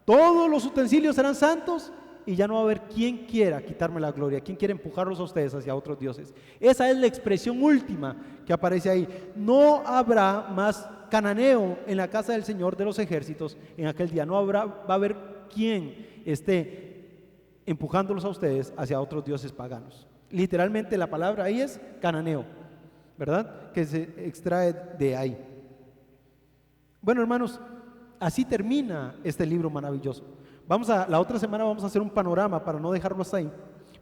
todos los utensilios serán santos, y ya no va a haber quien quiera quitarme la gloria, quien quiera empujarlos a ustedes hacia otros dioses. Esa es la expresión última que aparece ahí. No habrá más cananeo en la casa del Señor de los ejércitos en aquel día. Va a haber quien esté empujándolos a ustedes hacia otros dioses paganos. Literalmente la palabra ahí es cananeo, ¿verdad? Que se extrae de ahí. Bueno, hermanos, así termina este libro maravilloso. La otra semana vamos a hacer un panorama para no dejarlo hasta ahí,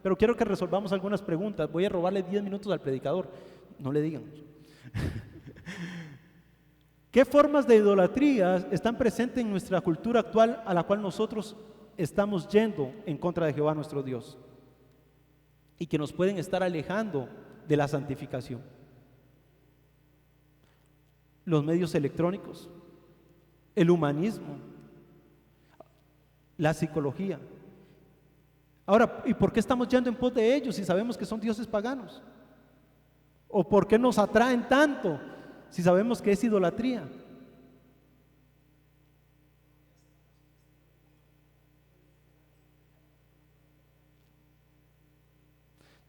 pero quiero que resolvamos algunas preguntas. Voy a robarle 10 minutos al predicador, no le digan. ¿Qué formas de idolatría están presentes en nuestra cultura actual a la cual nosotros estamos yendo en contra de Jehová nuestro Dios y que nos pueden estar alejando de la santificación? Los medios electrónicos, el humanismo, la psicología. Ahora, ¿y por qué estamos yendo en pos de ellos si sabemos que son dioses paganos? ¿O por qué nos atraen tanto si sabemos que es idolatría?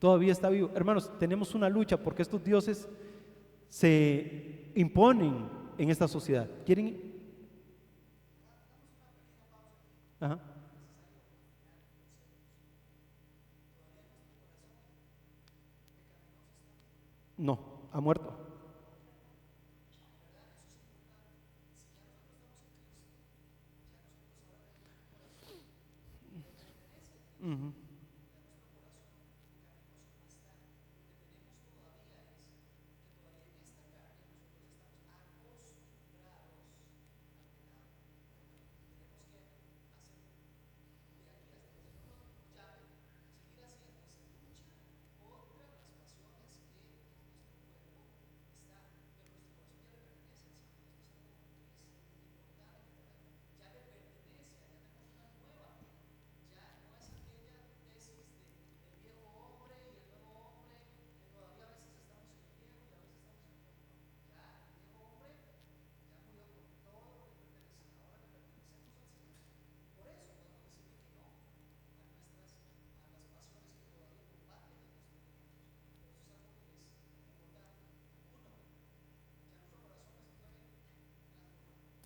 Todavía está vivo. Hermanos, tenemos una lucha porque estos dioses se imponen en esta sociedad. ¿Quieren? Ajá. No, ha muerto. Ujú.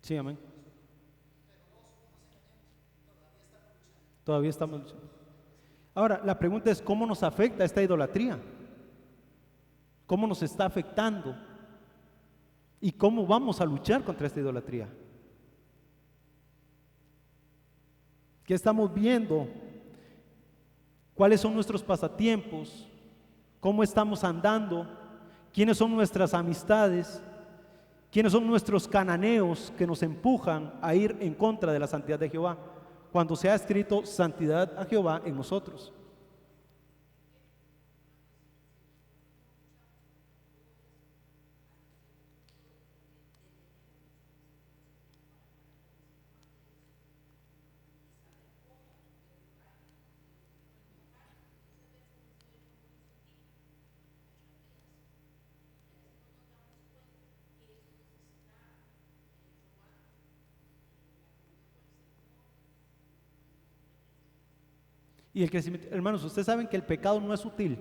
Sí, amén. Todavía estamos luchando. Ahora, la pregunta es: ¿cómo nos afecta esta idolatría? ¿Cómo nos está afectando? ¿Y cómo vamos a luchar contra esta idolatría? ¿Qué estamos viendo? ¿Cuáles son nuestros pasatiempos? ¿Cómo estamos andando? ¿Quiénes son nuestras amistades? ¿Quiénes son nuestros cananeos que nos empujan a ir en contra de la santidad de Jehová, cuando se ha escrito santidad a Jehová en nosotros? Y el crecimiento, hermanos, ustedes saben que el pecado no es sutil.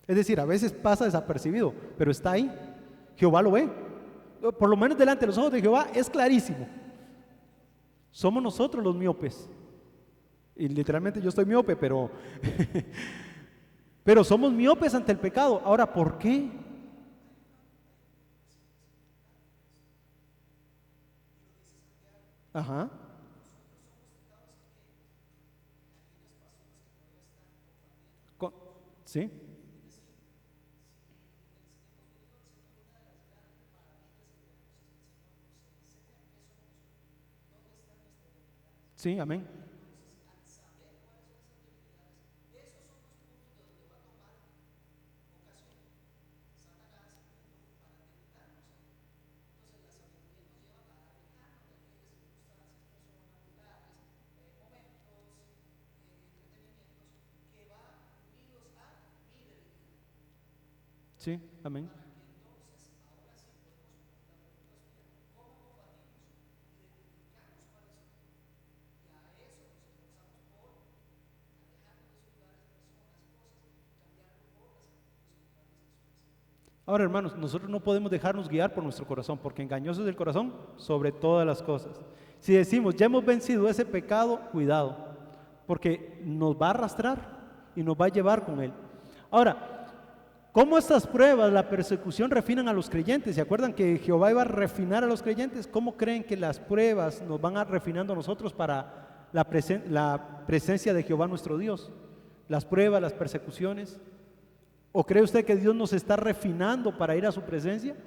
Es decir, a veces pasa desapercibido, pero está ahí. Jehová lo ve. Por lo menos delante de los ojos de Jehová es clarísimo. Somos nosotros los miopes. Y literalmente yo estoy miope, pero pero somos miopes ante el pecado. Ahora, ¿por qué? Ajá. Con- ¿Sí? Sí, amén. Sí, amén. Ahora, hermanos, nosotros no podemos dejarnos guiar por nuestro corazón, porque engañoso es el corazón sobre todas las cosas. Si decimos, ya hemos vencido ese pecado, cuidado, porque nos va a arrastrar y nos va a llevar con él. Ahora, ¿cómo estas pruebas, la persecución, refinan a los creyentes? ¿Se acuerdan que Jehová iba a refinar a los creyentes? ¿Cómo creen que las pruebas nos van a refinando a nosotros para la presencia de Jehová nuestro Dios? Las pruebas, las persecuciones. ¿O cree usted que Dios nos está refinando para ir a su presencia?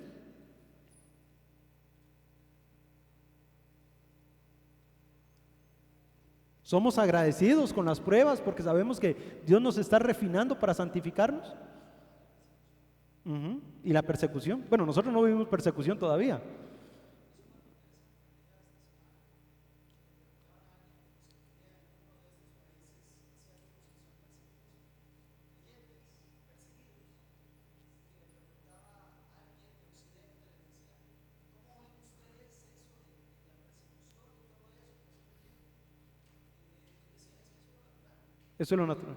¿Somos agradecidos con las pruebas porque sabemos que Dios nos está refinando para santificarnos? ¿Y la persecución? Bueno, nosotros no vivimos persecución todavía. Eso es lo natural.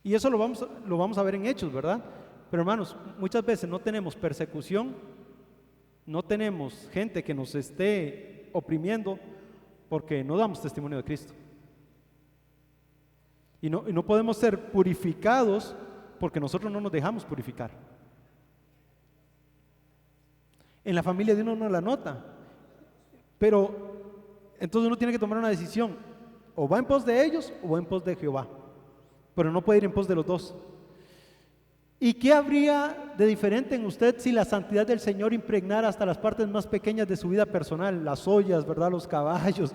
Y eso lo vamos a ver en Hechos, ¿verdad? Pero hermanos, muchas veces no tenemos persecución, no tenemos gente que nos esté oprimiendo porque no damos testimonio de Cristo. Y no podemos ser purificados porque nosotros no nos dejamos purificar. En la familia de uno no la nota, pero entonces uno tiene que tomar una decisión, o va en pos de ellos o va en pos de Jehová, pero no puede ir en pos de los dos. ¿Y qué habría de diferente en usted si la santidad del Señor impregnara hasta las partes más pequeñas de su vida personal, las ollas, ¿verdad? Los caballos?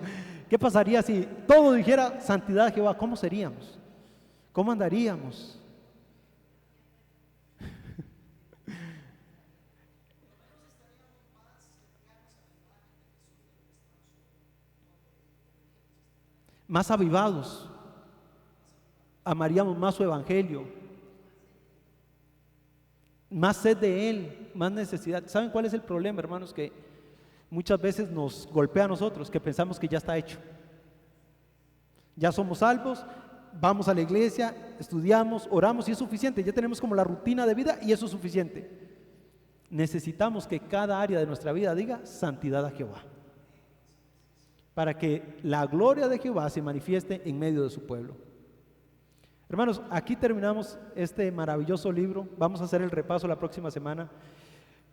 ¿Qué pasaría si todo dijera santidad de Jehová? ¿Cómo seríamos? ¿Cómo andaríamos? Más avivados, amaríamos más su evangelio, más sed de Él, más necesidad. ¿Saben cuál es el problema, hermanos? Que muchas veces nos golpea a nosotros, que pensamos que ya está hecho. Ya somos salvos, vamos a la iglesia, estudiamos, oramos y es suficiente. Ya tenemos como la rutina de vida y eso es suficiente. Necesitamos que cada área de nuestra vida diga santidad a Jehová, para que la gloria de Jehová se manifieste en medio de su pueblo. Hermanos, aquí terminamos este maravilloso libro. Vamos a hacer el repaso la próxima semana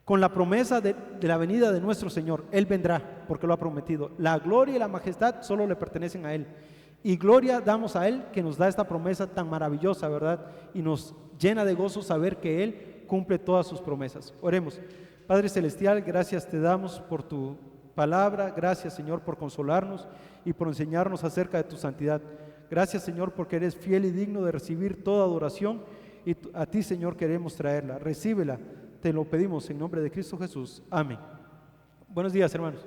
con la promesa de la venida de nuestro Señor. Él vendrá porque lo ha prometido. La gloria y la majestad solo le pertenecen a Él. Y gloria damos a Él que nos da esta promesa tan maravillosa, ¿verdad? Y nos llena de gozo saber que Él cumple todas sus promesas. Oremos. Padre Celestial, gracias te damos por tu palabra. Gracias, Señor, por consolarnos y por enseñarnos acerca de tu santidad. Gracias, Señor, porque eres fiel y digno de recibir toda adoración y a ti, Señor, queremos traerla. Recíbela, te lo pedimos en nombre de Cristo Jesús. Amén. Buenos días, hermanos.